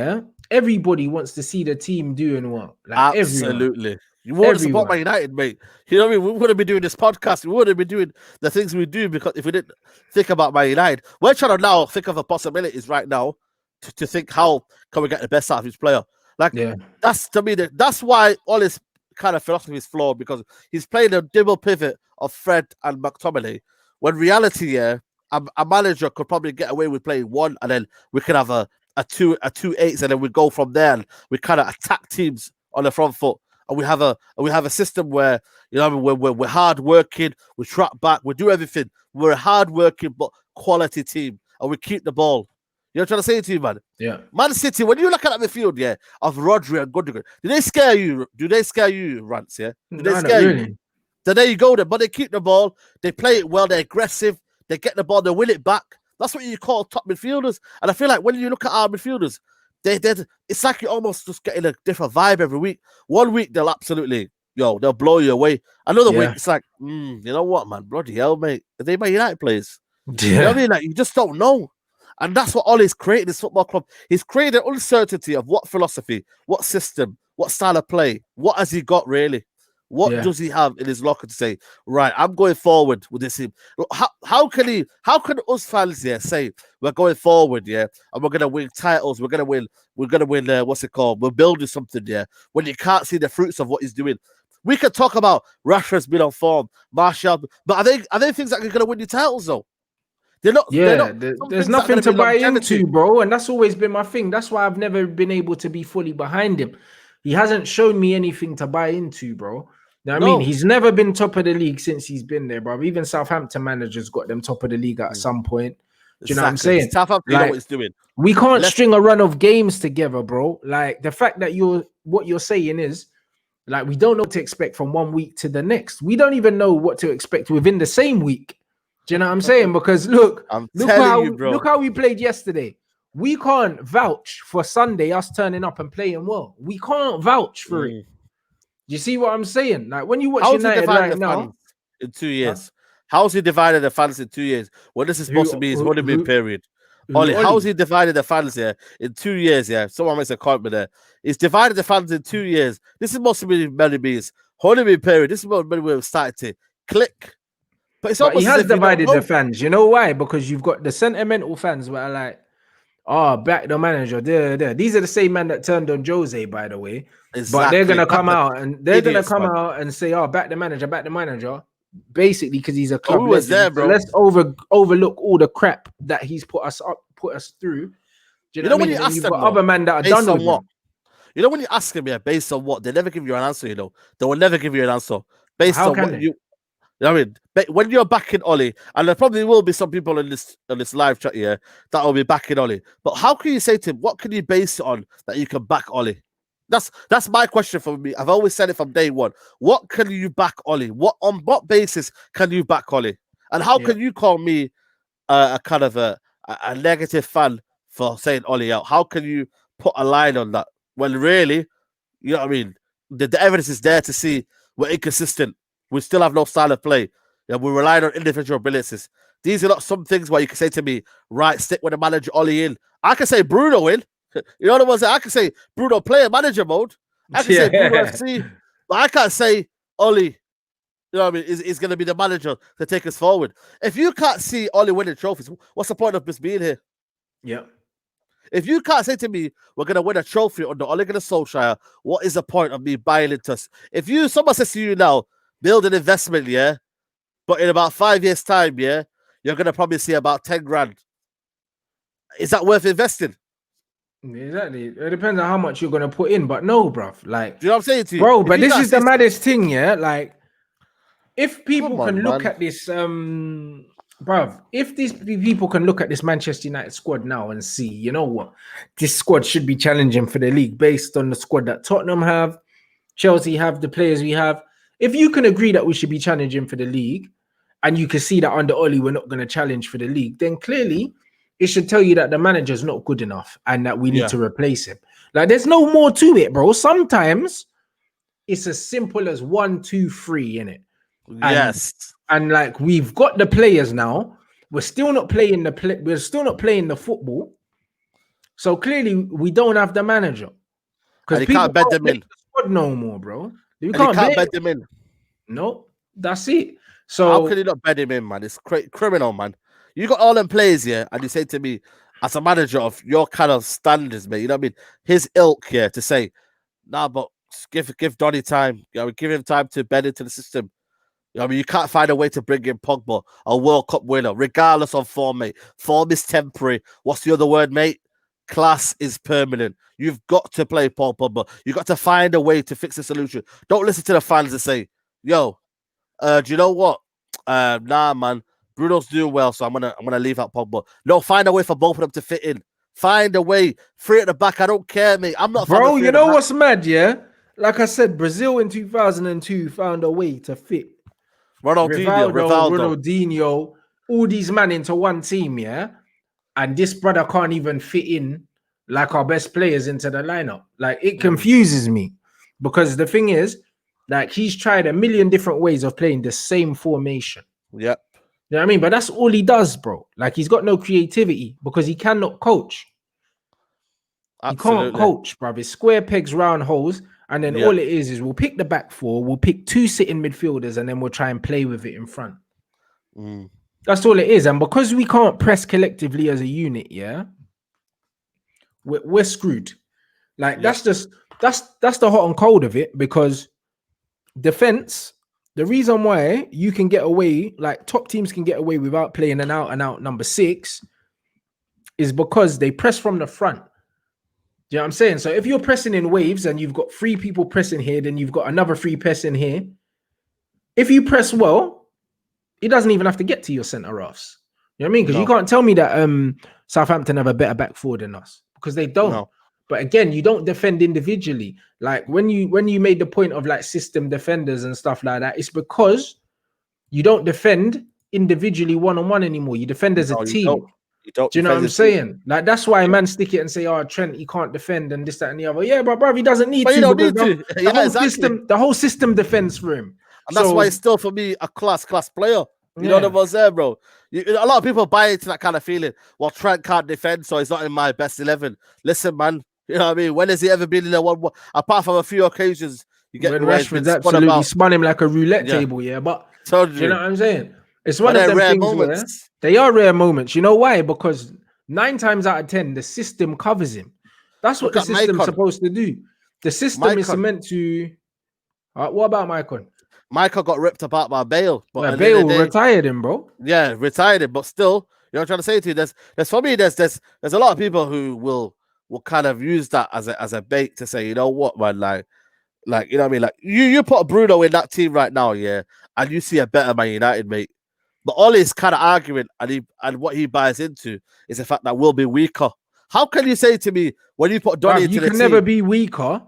everybody wants to see the team doing well. Like absolutely. Everyone. You want to support Man United, mate. You know what I mean? We wouldn't be doing this podcast. We wouldn't be doing the things we do because if we didn't think about Man United. We're trying to now think of the possibilities right now to think how can we get the best out of each player. Like, that's to me, that's why all his kind of philosophy is flawed, because he's playing a double pivot of Fred and McTominay. When reality, a manager could probably get away with playing one, and then we could have a 2-8s, and then we go from there and we kind of attack teams on the front foot. And we have a system where, you know, we're hard working, we track back, we do everything. We're a hard working but quality team, and we keep the ball. You know what I'm trying to say to you, man? Yeah. Man City, when you look at the midfield, of Rodri and Gundogan, do they scare you, Rants? Yeah, do they scare you? Really. So there you go, then. But they keep the ball, they play it well, they're aggressive, they get the ball, they win it back. That's what you call top midfielders. And I feel like when you look at our midfielders, it's like you're almost just getting a different vibe every week. One week they'll absolutely, they'll blow you away. Another week it's like, you know what, man, bloody hell, mate, are they my United players? Yeah. You know what I mean? Like, you just don't know. And that's what Ole's created, this football club. He's created uncertainty of what philosophy, what system, what style of play, what has he got really? What does he have in his locker to say, right, I'm going forward with this team? How can us fans say we're going forward, and we're gonna win titles, we're gonna win, what's it called? We're building something, when you can't see the fruits of what he's doing. We could talk about Rashford's been on form, Martial, but are they things that are gonna win you titles though? They're not. There's nothing to buy into, bro, and that's always been my thing. That's why I've never been able to be fully behind him. He hasn't shown me anything to buy into, bro. You know what I mean? He's never been top of the league since he's been there, bro. Even Southampton managers got them top of the league at some point. Do you know what I'm saying? Southampton know what he's doing. We can't string a run of games together, bro. Like, the fact that what you're saying is, like, we don't know what to expect from one week to the next. We don't even know what to expect within the same week. Do you know what I'm saying? Because look how we played yesterday. We can't vouch for Sunday us turning up and playing well. We can't vouch for it. You see what I'm saying? Like, when you watch United right now in 2 years, how's he divided the fans in 2 years? Well, this is supposed to be his honeymoon period. Ollie, how's he divided the fans in 2 years? Someone makes a comment there. He's divided the fans in 2 years. This is supposed to be his honeymoon period. This is when we've started to click. But it's But he almost as has if you don't divided the know. fans. You know why? Because you've got the sentimental fans where are like, oh, back the manager. There. These are the same men that turned on Jose, by the way. But they're Exactly. gonna come out Idiots, man. and say, oh, back the manager. Basically, because he's a Oh, club we was legend. there, So bro. let's overlook all the crap that he's put us through. Do you know what I when mean? you And ask you've them, got though, other men that are based done on with what? him. You know when you ask them, yeah, based on what? They never give you an answer, you know. They will never give you an answer based How on can what they? you know what I mean, when you're backing Ollie, and there probably will be some people in this live chat here that will be backing Ollie. But how can you say to him, what can you base it on that you can back Ollie? That's my question for me. I've always said it from day one. What can you back Ollie? On what basis can you back Ollie? And how can you call me a kind of a negative fan for saying Ollie out? How can you put a line on that when really, you know what I mean? The evidence is there to see we're inconsistent. We still have no style of play. Yeah, we're relying on individual brilliances. These are not some things where you can say to me, right, stick with the manager Ollie in. I can say Bruno in. You know what I'm saying? I can say Bruno player manager mode. I can say Bruno FC, but I can't say Ollie. You know what I mean? Is going to be the manager to take us forward. If you can't see Ollie winning trophies, what's the point of us being here? Yeah. If you can't say to me, we're going to win a trophy under Ole Gunnar Solskjær, what is the point of me buying into us? If someone says to you now, build an investment, yeah, but in about 5 years' time, yeah, you're going to probably see about 10 grand. Is that worth investing? Exactly. It depends on how much you're gonna put in, but no, bruv. Like, Do you know what I'm saying to you? bro, but this is the maddest thing, yeah. Like, if people can look at this, bruv, if these people can look at this Manchester United squad now and see, you know what, this squad should be challenging for the league based on the squad that Tottenham have, Chelsea have, the players we have. If you can agree that we should be challenging for the league, and you can see that under Oli we're not going to challenge for the league, then clearly it should tell you that the manager's not good enough and that we need to replace him. Like, there's no more to it, bro. Sometimes it's as simple as 1, 2, 3 in it. And like, we've got the players now. We're still not playing the football. So clearly we don't have the manager. Because people can't bed them in. The squad no more, bro. You can't bed them in. No, that's it. So how can you not bed him in, man? It's criminal, man. You got all them players here, and you say to me, as a manager of your kind of standards, mate, you know what I mean? His ilk here to say, nah, but give Donny time. You know, give him time to bed into the system. You know, I mean, you can't find a way to bring in Pogba, a World Cup winner, regardless of form, mate. Form is temporary. What's the other word, mate? Class is permanent. You've got to play Paul Pogba. You've got to find a way to fix the solution. Don't listen to the fans and say, yo, do you know what? Nah, man. Bruno's doing well, so I'm gonna leave out Pogba. No, find a way for both of them to fit in. Find a way. Free at the back. I don't care, mate. I'm not. Bro, you know what's mad, yeah? Like I said, Brazil in 2002 found a way to fit Ronaldinho, all these men into one team, yeah? And this brother can't even fit in like our best players into the lineup. Like, it confuses me because the thing is, like, he's tried a million different ways of playing the same formation. Yep. You know what I mean? But that's all he does, bro. Like, he's got no creativity because he cannot coach. Absolutely. He can't coach, bro. It's square pegs, round holes. And then all it is we'll pick the back four, we'll pick 2 sitting midfielders, and then we'll try and play with it in front. That's all it is. And because we can't press collectively as a unit, yeah, we're screwed. Like, that's the hot and cold of it, because defense, the reason why you can get away, like top teams can get away without playing an out and out number 6, is because they press from the front. Do you know what I'm saying? So if you're pressing in waves and you've got 3 people pressing here, then you've got another 3 pressing here. If you press well, it doesn't even have to get to your centre halves. You know what I mean? Because you can't tell me that Southampton have a better back four than us, because they don't. No. But again, you don't defend individually. Like, when you made the point of like system defenders and stuff like that, it's because you don't defend individually one-on-one anymore. You defend as a team. Do you know what I'm saying? Like, that's why man stick it and say, oh, Trent, he can't defend and this, that, and the other. Yeah, but bro, he doesn't need to. The whole system defends for him. And that's why it's still, for me, a class player. You know what I was there, bro? A lot of people buy into that kind of feeling. Well, Trent can't defend, so he's not in my best 11. Listen, man. You know what I mean? When has he ever been in a 1-1? Apart from a few occasions, You get when me? Where it's been Rashford's spun absolutely about. spun him like a roulette Yeah. table, yeah. But Told do you know you. what I'm saying? It's But one of they're them rare things where moments. they are rare moments. You know why? Because 9 times out of 10, the system covers him. That's what Look the at system's Maicon. supposed to do. The system is Maicon. meant to. What about Maicon? Michael got ripped apart by Bale. But Yeah, at the end of Bale the day, retired him, bro. yeah, retired him. But still, you know what I'm trying to say to you? There's for me, there's a lot of people who will kind of use that as a bait to say, you know what, man, like you know what I mean? Like you put Bruno in that team right now, yeah, and you see a better Man United, mate. But all he's kind of arguing and what he buys into is the fact that we'll be weaker. How can you say to me when you put Donny Bruv, into you the can team? never be weaker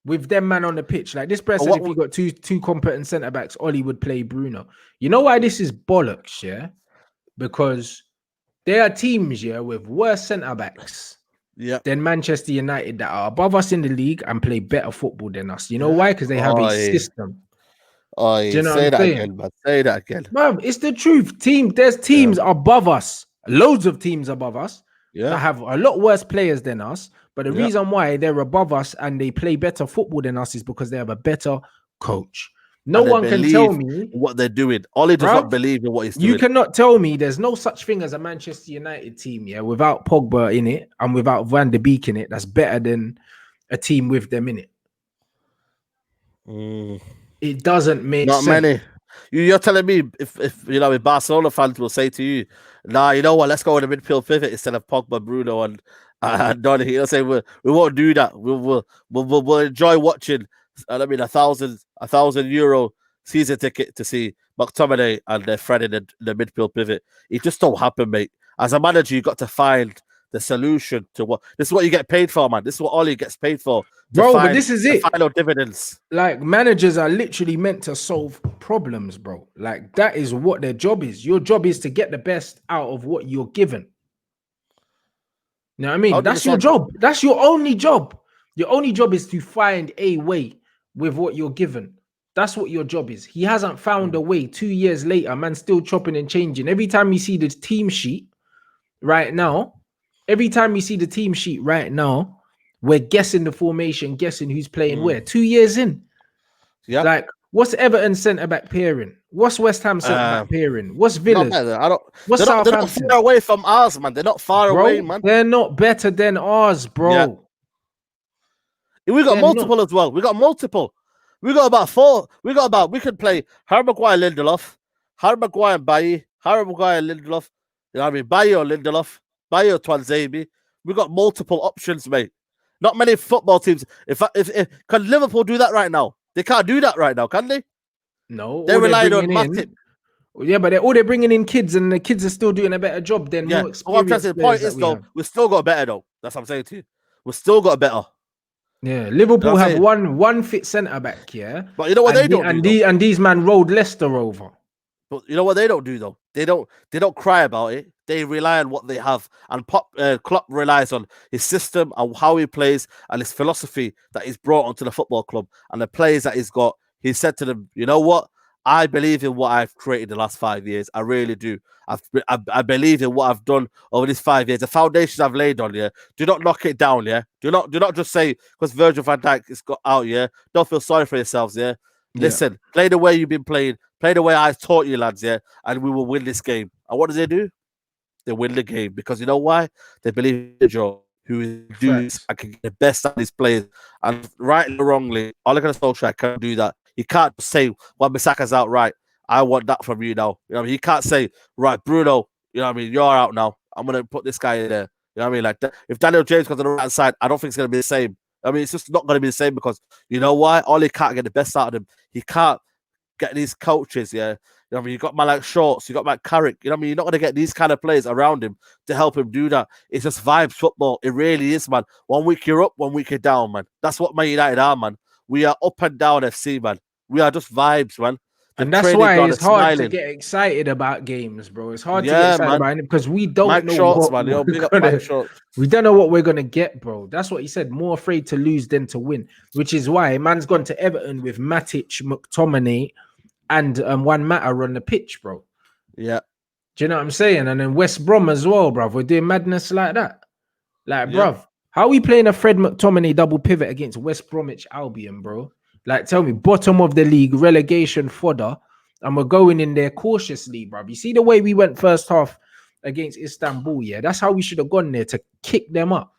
with them man on the pitch. Like this person, if you got two competent centre backs, Ollie would play Bruno. You know why this is bollocks, yeah? Because there are teams, yeah, with worse centre backs than Manchester United that are above us in the league and play better football than us. You know why? Because they have a system. Oh, Do you know say what I'm that saying? again, man. Say that again. Bruv, it's the truth. There's teams above us, loads of teams above us that have a lot worse players than us. But the reason why they're above us and they play better football than us is because they have a better coach. No one can tell me what they're doing. Ollie does not believe in what he's doing. You cannot tell me there's no such thing as a Manchester United team, yeah, without Pogba in it and without Van der Beek in it, that's better than a team with them in it. It doesn't make sense. Not many. You're telling me if you know, if Barcelona fans will say to you, nah, you know what, let's go with a midfield pivot instead of Pogba, Bruno, and Donny. You'll say we won't do that. We'll enjoy watching. I mean, €1,000 season ticket to see McTominay and their friend in the midfield pivot. It just don't happen, mate. As a manager, you got to find the solution to what. This is what you get paid for, man. This is what Ollie gets paid for, bro. But this is it. Final dividends. Like managers are literally meant to solve problems, bro. Like that is what their job is. Your job is to get the best out of what you're given. You know what I mean? 100%. That's your job. That's your only job. Your only job is to find a way with what you're given. That's what your job is. He hasn't found a way. 2 years later, man, still chopping and changing. Every time you see the team sheet right now, we're guessing the formation, guessing who's playing where. 2 years in. Yeah. Like, what's Everton centre-back pairing? What's West Ham centre-back pairing? What's Villa's? What's Southampton? They're not far away from ours, man. They're not far away, man. They're not better than ours, bro. Yeah. We got multiple as well. We got multiple. We got about 4. We could play Harry Maguire, Lindelof, Harry Maguire and Bailly, Harry Maguire, Lindelof. You know what I mean? Bailly or Lindelof, Bailly or Twanzebe. We got multiple options, mate. Not many football teams. If can Liverpool do that right now? They can't do that right now, can they? No. They're relying on Matip. Yeah, but they're bringing in kids, and the kids are still doing a better job than more experienced. What I'm trying to say, the point is, though, we still got better, though. That's what I'm saying to you. We still got better. Yeah, Liverpool have one fit centre back, yeah. But you know what they don't do? And these man rolled Leicester over. But you know what they don't do though? They don't cry about it. They rely on what they have, and Klopp relies on his system and how he plays and his philosophy that he's brought onto the football club and the players that he's got. He said to them, you know what? I believe in what I've created the last 5 years. I really do. I believe in what I've done over these 5 years. The foundations I've laid on, yeah. Do not knock it down, yeah. Do not just say because Virgil van Dijk has got out, yeah. Don't feel sorry for yourselves, yeah. Listen, play the way you've been playing. Play the way I taught you, lads, yeah. And we will win this game. And what do? They win the game because you know why? They believe in Joe, who is doing this and can get the best out of these players. And rightly or wrongly, Ole Gunnar Solskjær can't do that. He can't say, well, Bissaka's out, right? I want that from you now. You know what I mean? He can't say, right, Bruno, you know what I mean? You're out now. I'm going to put this guy in there. You know what I mean? Like, if Daniel James goes on the right side, I don't think it's going to be the same. I mean, it's just not going to be the same because you know why? Ollie can't get the best out of him. He can't get these coaches, yeah. You know what I mean? You got man like Shorts, you got Matt Carrick. You know what I mean? You're not going to get these kind of players around him to help him do that. It's just vibes football. It really is, man. 1 week you're up, 1 week you're down, man. That's what Man United are, man. We are up and down FC, man. We are just vibes, man. And that's why it's hard to get excited about games, bro. It's hard to get excited about it because we don't know we don't know what we're gonna get, bro. That's what he said. More afraid to lose than to win, which is why man's gone to Everton with Matic, McTominay, and Juan Mata on the pitch, bro. Yeah. Do you know what I'm saying? And then West Brom as well, bro. We're doing madness like that. Like, bruv, how are we playing a Fred McTominay double pivot against West Bromwich Albion, bro? Like, tell me, bottom of the league, relegation fodder, and we're going in there cautiously, bruv. You see the way we went first half against Istanbul, yeah? That's how we should have gone there, to kick them up.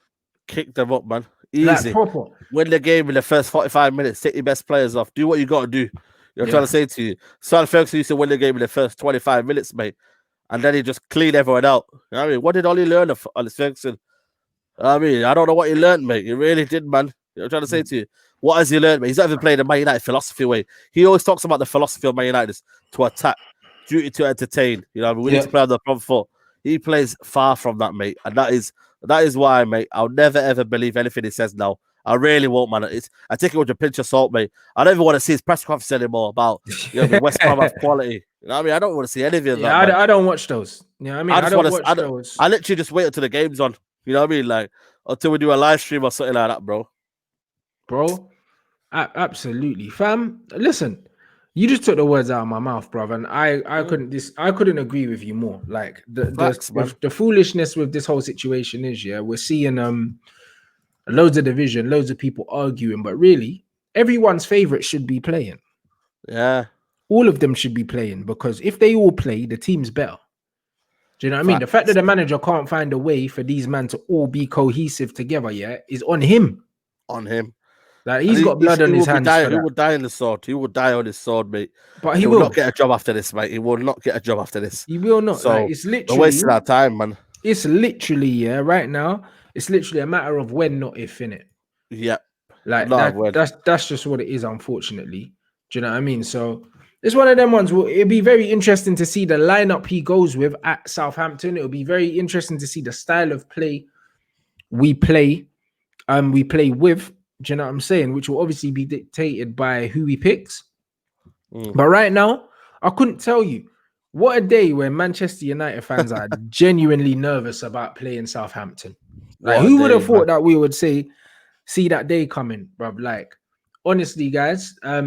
Kick them up, man. Like, Easy. proper. Win the game in the first 45 minutes. Take your best players off. Do what you got to do. You know what I'm trying to say to you? Ferguson used to win the game in the first 25 minutes, mate. And then he just cleaned everyone out. You know what I mean? What did Ollie learn of Alex Ferguson? I mean, I don't know what he learned, mate. He really did, man. You know what I'm trying to say to you? What has he learned, mate? He's not even played the Man United philosophy way. He always talks about the philosophy of Man United is to attack, duty to entertain. You know what I mean? We need to play on the front foot. He plays far from that, mate. And that is why, mate, I'll never, ever believe anything he says now. I really won't, man. I take it with a pinch of salt, mate. I don't even want to see his press conference anymore about West Ham have quality. You know what I mean? I don't want to see any of that. I don't watch those. You know what I mean? I don't watch those. I literally just wait until the game's on. You know what I mean? Like, until we do a live stream or something like that, bro. Absolutely. Fam, listen, you just took the words out of my mouth, bro. And I couldn't agree with you more. Like, the foolishness with this whole situation is, we're seeing loads of division, loads of people arguing, but really, everyone's favorite should be playing. Yeah. All of them should be playing, because if they all play, the team's better. Do you know what I mean? The fact that the manager can't find a way for these men to all be cohesive together, is on him. On him. Like, he's got blood on his hands. He would die on the sword. He would die on his sword, mate. But he will not get a job after this, mate. He will not get a job after this. He will not. So like, it's literally we're wasting our time, man. It's literally, right now, it's literally a matter of when, not if, innit? Yeah. Like, that's just what it is, unfortunately. Do you know what I mean? So it's one of them ones. It'll be very interesting to see the lineup he goes with at Southampton. It'll be very interesting to see the style of play we play with. Do you know what I'm saying? Which will obviously be dictated by who he picks. But right now, I couldn't tell you. What a day where Manchester United fans are genuinely nervous about playing Southampton. Like, who would have thought that we would see that day coming, bruv? Like, honestly, guys, let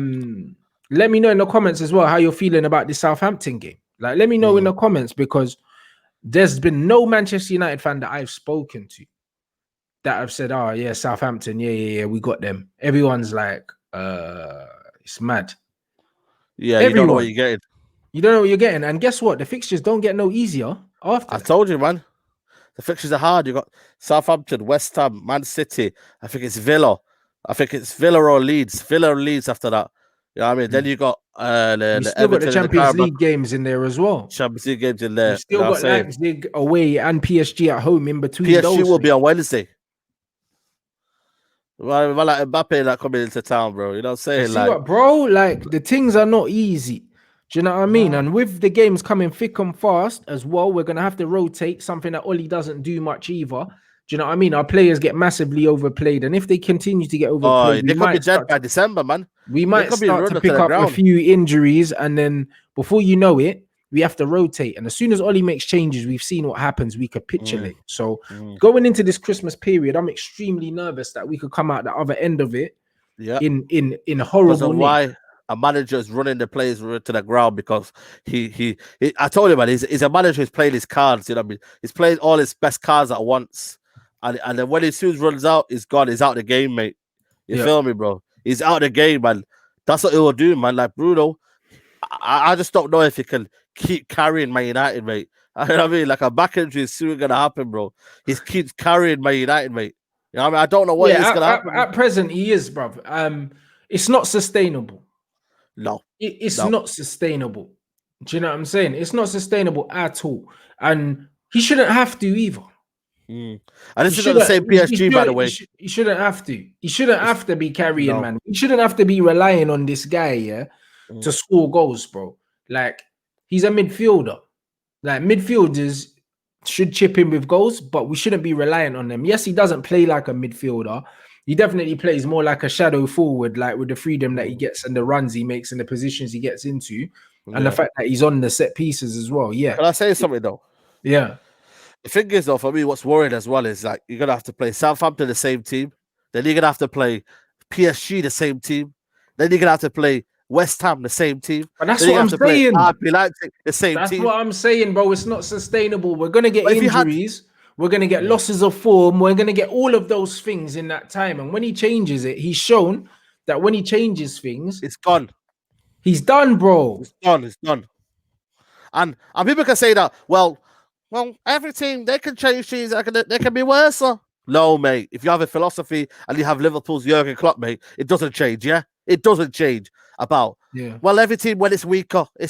me know in the comments as well how you're feeling about the Southampton game. Like, let me know in the comments, because there's been no Manchester United fan that I've spoken to that have said, oh, yeah, Southampton, yeah, we got them. Everyone's like, it's mad. Yeah, you don't know what you're getting. You don't know what you're getting. And guess what? The fixtures don't get no easier after. I told you, man. The fixtures are hard. You got Southampton, West Ham, Man City. I think it's Villa. Or Leeds. Villa or Leeds after that. You know what I mean? Then you got you still got the Champions League games in there as well. Champions League games in there. You still got Leipzig away and PSG at home in between. PSG will be on Wednesday. Well, like Mbappe that coming into town, bro. You know what I'm saying? See what, bro? Like, the things are not easy. Do you know what I mean? And with the games coming thick and fast as well, we're going to have to rotate, something that Ollie doesn't do much either. Do you know what I mean? Our players get massively overplayed. And if they continue to get overplayed, they could be dead by December, man. We might start to pick up a few injuries. And then before you know it, we have to rotate. And as soon as Ollie makes changes, we've seen what happens. We capitulate. So going into this Christmas period, I'm extremely nervous that we could come out the other end of it in horrible nick. Why a manager is running the players to the ground, because he I told you, man, he's a manager who's playing his cards. You know what I mean? He's playing all his best cards at once. And then when he soon runs out, he's gone. He's out of the game, mate. You feel me, bro? He's out of the game, man. That's what he will do, man. Like, Bruno, I just don't know if he can keep carrying Man United, mate. You know what I mean? Like, a back injury is soon going to happen, bro. He keeps carrying Man United, mate. You know what I mean? I don't know what is going to happen. At present, he is, bro. It's not sustainable. No. It's not sustainable. Do you know what I'm saying? It's not sustainable at all. And he shouldn't have to either. And this is not the same PSG, by the way. He shouldn't have to. He shouldn't have to be carrying, man. He shouldn't have to be relying on this guy, to score goals, bro. Like, he's a midfielder. Like, midfielders should chip in with goals, but we shouldn't be reliant on them. Yes, he doesn't play like a midfielder. He definitely plays more like a shadow forward, like with the freedom that he gets and the runs he makes and the positions he gets into, and the fact that he's on the set pieces as well. Yeah. Can I say something, though? Yeah. The thing is, though, for me, what's worrying as well is, like, you're going to have to play Southampton the same team. Then you're going to have to play PSG the same team. Then you're going to have to play West Ham the same team. But that's what I'm saying. RB Leipzig the same team. That's what I'm saying, bro. It's not sustainable. We're going to get injuries. We're going to get losses of form. We're going to get all of those things in that time. And when he changes it, he's shown that when he changes things, It's gone. he's done, bro. It's done. It's done. And people can say that, well, every team, they can change teams, they can be worse. No, mate. If you have a philosophy and you have Liverpool's Jurgen Klopp, mate, it doesn't change, yeah? It doesn't change about, well, every team, when it's weaker, you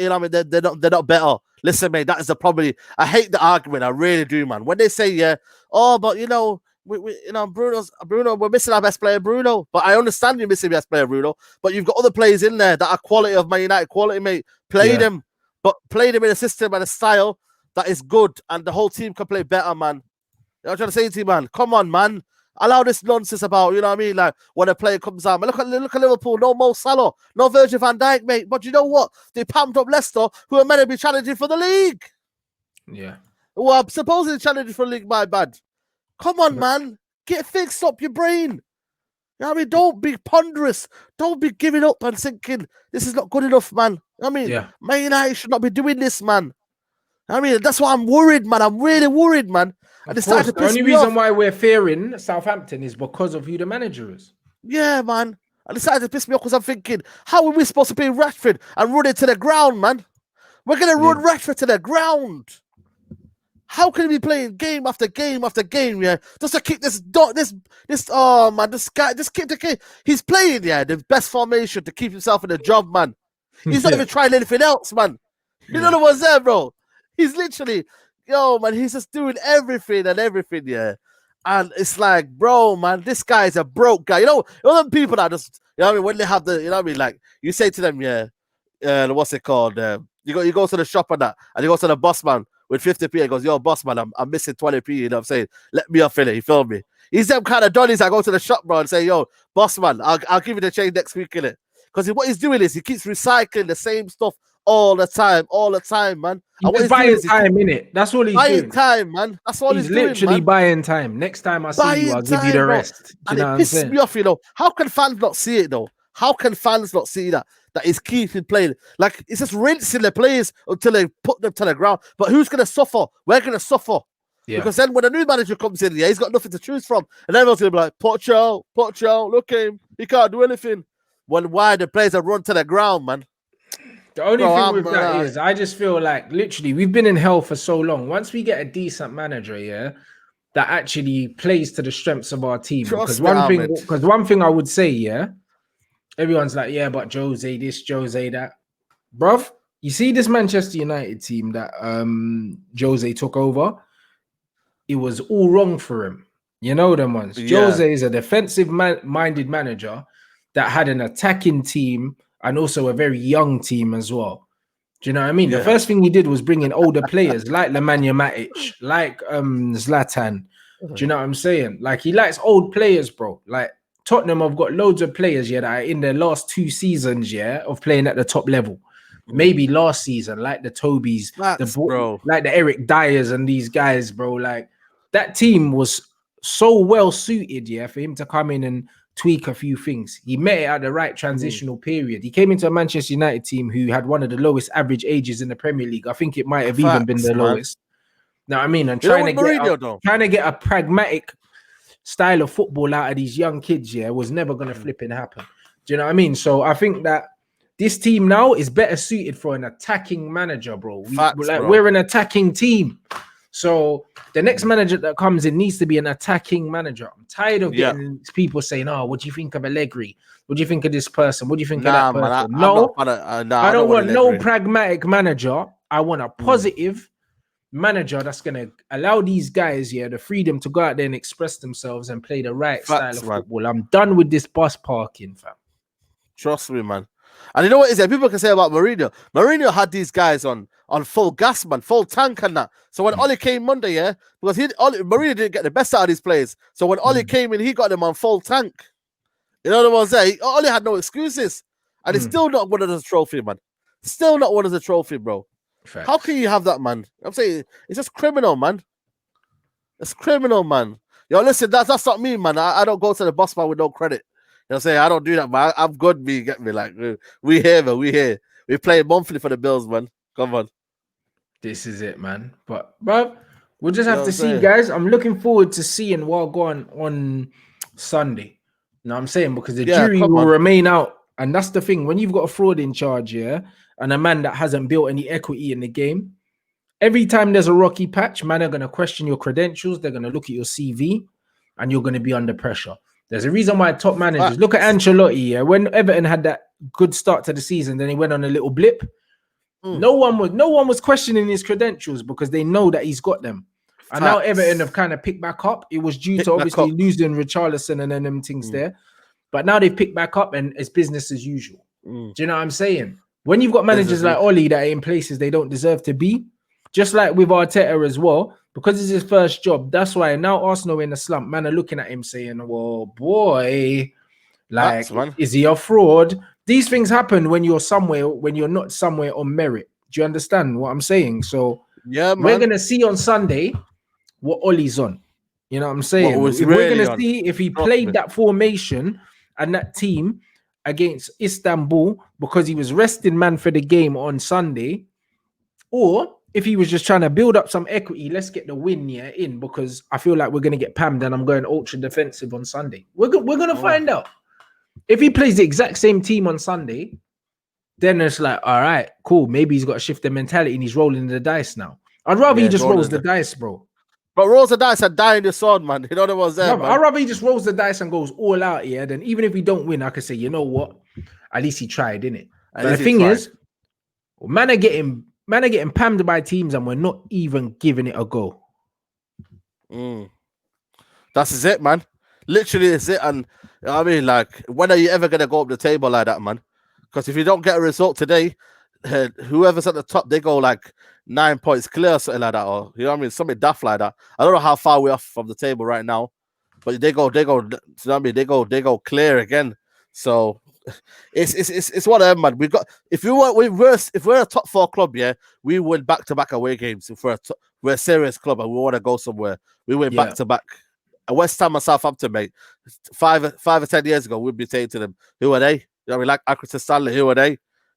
know what I mean, they're not better. Listen, mate, that is the problem. I hate the argument. I really do, man. When they say, but, you know, Bruno, we're missing our best player, Bruno. But I understand you're missing your best player, Bruno. But you've got other players in there that are quality of Man United quality, mate. Play them. But play them in a system and a style that is good, and the whole team can play better, man. You know what I'm trying to say to you, man? Come on, man. Allow this nonsense about, you know what I mean? Like, when a player comes out, man, look at Liverpool, no Mo Salah, no Virgil van Dijk, mate. But you know what? They pumped up Leicester, who are meant to be challenging for the league. Yeah. Who are supposedly challenging for the league, my bad. Come on, man. Get fixed up your brain. You know what I mean? Don't be ponderous. Don't be giving up and thinking this is not good enough, man. I mean, Man United should not be doing this, man. I mean, that's why I'm worried, man. I'm really worried, man. And it's starting to piss me off. The only reason why we're fearing Southampton is because of who the manager is. Yeah, man. And it's starting to piss me off because I'm thinking, how are we supposed to play Rashford and run it to the ground, man? We're going to run Rashford to the ground. How can he be playing game after game after game, just to keep this oh, man, this guy, just keep the game. He's playing, the best formation to keep himself in the job, man. He's not even trying anything else, man. You know what's there, bro? He's literally, man, he's just doing everything, And it's like, bro, man, this guy is a broke guy. You know them people that just, you know what I mean, when they have the, you know what I mean, like, you say to them, what's it called? You go to the shop and that, and you go to the boss man with 50p, he goes, yo, boss man, I'm missing 20p, you know what I'm saying? Let me off in it, you feel me? He's them kind of Donnies that go to the shop, bro, and say, yo, boss man, I'll give you the change next week, innit? Because what he's doing is he keeps recycling the same stuff all the time, man. He's buying time, innit? That's all he's doing. Buying time, man. That's all he's doing, literally buying time. Next time I see you, I'll give you the rest. And it pisses me off, How can fans not see it, though? How can fans not see that he's keeping playing? Like, it's just rinsing the players until they put them to the ground. But who's going to suffer? We're going to suffer. Yeah. Because then when a new manager comes in, he's got nothing to choose from. And everyone's going to be like, Pocho, look at him. He can't do anything. Why the players are run to the ground, man? The only thing with that is, I just feel like, literally, we've been in hell for so long. Once we get a decent manager, that actually plays to the strengths of our team. Because one thing I would say, everyone's like, but Jose this, Jose that. Bruv, you see this Manchester United team that Jose took over? It was all wrong for him. You know them ones. Yeah. Jose is a defensive-minded manager that had an attacking team and also a very young team as well. Do you know what I mean? Yeah. The first thing he did was bring in older players like Nemanja Matic, like Zlatan. Do you know what I'm saying? Like, he likes old players, bro. Like, Tottenham have got loads of players, that are in their last 2 seasons, of playing at the top level. Maybe last season, like the Tobys, like the Eric Dyers and these guys, bro. Like, that team was so well suited, for him to come in and tweak a few things. He met it at the right transitional period. He came into a Manchester United team who had one of the lowest average ages in the Premier League. I think it might have even been the lowest. Know what I mean? And trying to get a pragmatic style of football out of these young kids, was never going to flipping happen. Do you know what I mean? So I think that this team now is better suited for an attacking manager, bro. We're an attacking team. So the next manager that comes in needs to be an attacking manager. I'm tired of getting people saying, "Oh, what do you think of Allegri? What do you think of this person? What do you think of that person?" I don't want no pragmatic manager. I want a positive manager that's going to allow these guys the freedom to go out there and express themselves and play the right style of football. I'm done with this bus parking, fam. Trust me, man. And you know what is it? People can say about Mourinho. Mourinho had these guys on full gas, man, full tank and that. So when Oli came Monday, because Mourinho didn't get the best out of his players. So when Oli came in, he got them on full tank. You know what I'm saying? Oli had no excuses. And it's still not one of the trophy, man. Still not one of the trophy, bro. Facts. How can you have that, man? I'm saying it's just criminal, man. It's criminal, man. Yo, listen, that's not me, man. I don't go to the boss man with no credit. You know what I'm saying? I don't do that, man. I'm good, me. Get me? Like, we here, man. We here. We play monthly for the Bills, man. Come on. This is it, man. But we'll just have to see, guys. I'm looking forward to seeing what go on Sunday. know what I'm saying? Because the Yeah, jury come will on. remain out. And that's the thing. When you've got a fraud in charge, yeah, and a man that hasn't built any equity in the game, every time there's a rocky patch, man are going to question your credentials. They're going to look at your CV and you're going to be under pressure. There's a reason why top managers, look at Ancelotti, yeah, when Everton had that good start to the season, then he went on a little blip. No one was questioning his credentials because they know that he's got them. And now Everton have kind of picked back up. It was due to obviously losing Richarlison and then them things there. But now they've picked back up and it's business as usual. Do you know what I'm saying? When you've got managers like Oli that are in places they don't deserve to be, just like with Arteta as well, because it's his first job, that's why now Arsenal in a slump, man are looking at him saying, well, boy, like, is he a fraud? These things happen when you're somewhere, when you're not somewhere on merit. Do you understand what I'm saying? So yeah, man. we're going to see on Sunday what Ollie's on. You know what I'm saying? If we're going to see if he played that formation and that team against Istanbul because he was resting man for the game on Sunday, or if he was just trying to build up some equity, let's get the win in because I feel like we're going to get pammed and I'm going ultra defensive on Sunday. We're going to find out. If he plays the exact same team on Sunday, then it's like, all right, cool. Maybe he's got to shift the mentality and he's rolling the dice now. I'd rather he just rolls the dice, bro. But rolls the dice and die in the sword, man. You know what was there, man. I'd rather he just rolls the dice and goes all out here. Then even if we don't win, I could say, you know what? At least he tried, innit? But the thing is, man are getting pammed by teams and we're not even giving it a go. That's it, man. Literally, it's it. And I mean, like, when are you ever gonna go up the table like that, man? Because if you don't get a result today, whoever's at the top, they go like 9 points clear, or something like that, or you know what I mean, something daft like that. I don't know how far we're off from the table right now, but they go. You know what I mean? They go clear again. So it's whatever, man. We've got if we're a top 4 club, yeah, we win back-to-back away games. If we're a serious club and we want to go somewhere, we win back-to-back. West Ham and Southampton, mate. 5 or 10 years ago, we'd be saying to them, "Who are they?" You know what I mean? Like Accrington Stanley, who are they?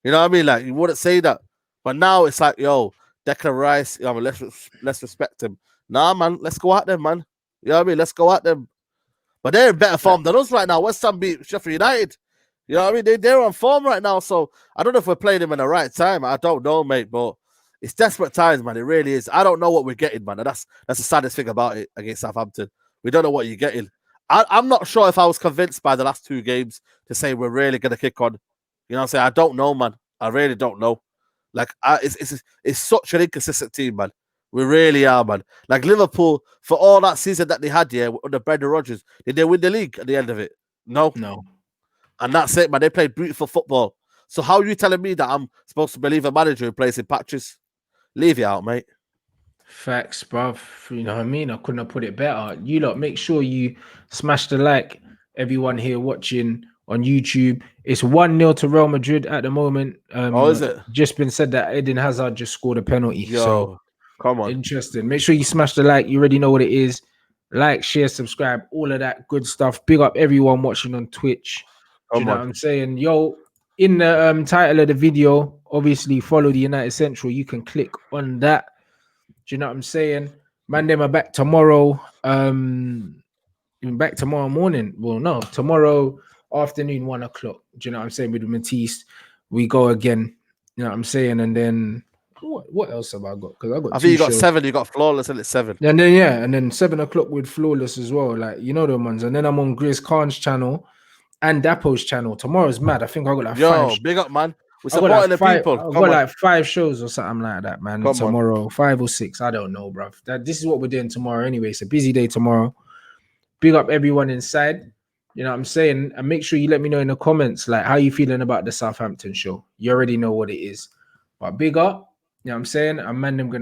You know what I mean? Like you wouldn't say that, but now it's like, yo, Declan Rice. You know what I mean? Let's respect him. Nah, man, let's go at them, man. You know what I mean? Let's go at them. But they're in better form than us right now. West Ham beat Sheffield United. You know what I mean? They're on form right now. So I don't know if we're playing them in the right time. I don't know, mate. But it's desperate times, man. It really is. I don't know what we're getting, man. And that's the saddest thing about it against Southampton. We don't know what you're getting. I'm not sure if I was convinced by the last 2 games to say we're really going to kick on. You know what I'm saying? I don't know, man. I really don't know. Like, it's such an inconsistent team, man. We really are, man. Like Liverpool, for all that season that they had here under Brendan Rodgers, did they win the league at the end of it? No. And that's it, man. They played beautiful football. So how are you telling me that I'm supposed to believe a manager who plays in patches? Leave it out, mate. Facts, bruv. You know what I mean? I couldn't have put it better. You lot, make sure you smash the like. Everyone here watching on YouTube. It's 1-0 to Real Madrid at the moment. Is it? Just been said that Eden Hazard just scored a penalty. Yo, so come on. Interesting. Make sure you smash the like. You already know what it is. Like, share, subscribe, all of that good stuff. Big up everyone watching on Twitch. Do you know what I'm saying? Yo, in the title of the video, obviously follow the United Central. You can click on that. Do you know what I'm saying? Man, them are back tomorrow. Back tomorrow morning. Well, no, tomorrow afternoon, 1 o'clock. Do you know what I'm saying? With Matisse, we go again. You know what I'm saying? And then what else have I got? Because I think you got shows. 7. You got Flawless, and it's 7. And then 7 o'clock with Flawless as well. Like, you know the ones. And then I'm on Grizz Khan's channel and Dapo's channel. Tomorrow's mad. I think I got like 5. Big up, man. We're supporting the people. I've got like 5 shows or something like that, man. Tomorrow, 5 or 6. I don't know, bro. This is what we're doing tomorrow anyway. It's a busy day tomorrow. Big up everyone inside. You know what I'm saying? And make sure you let me know in the comments, like, how you feeling about the Southampton show. You already know what it is. But big up. You know what I'm saying? I'm going to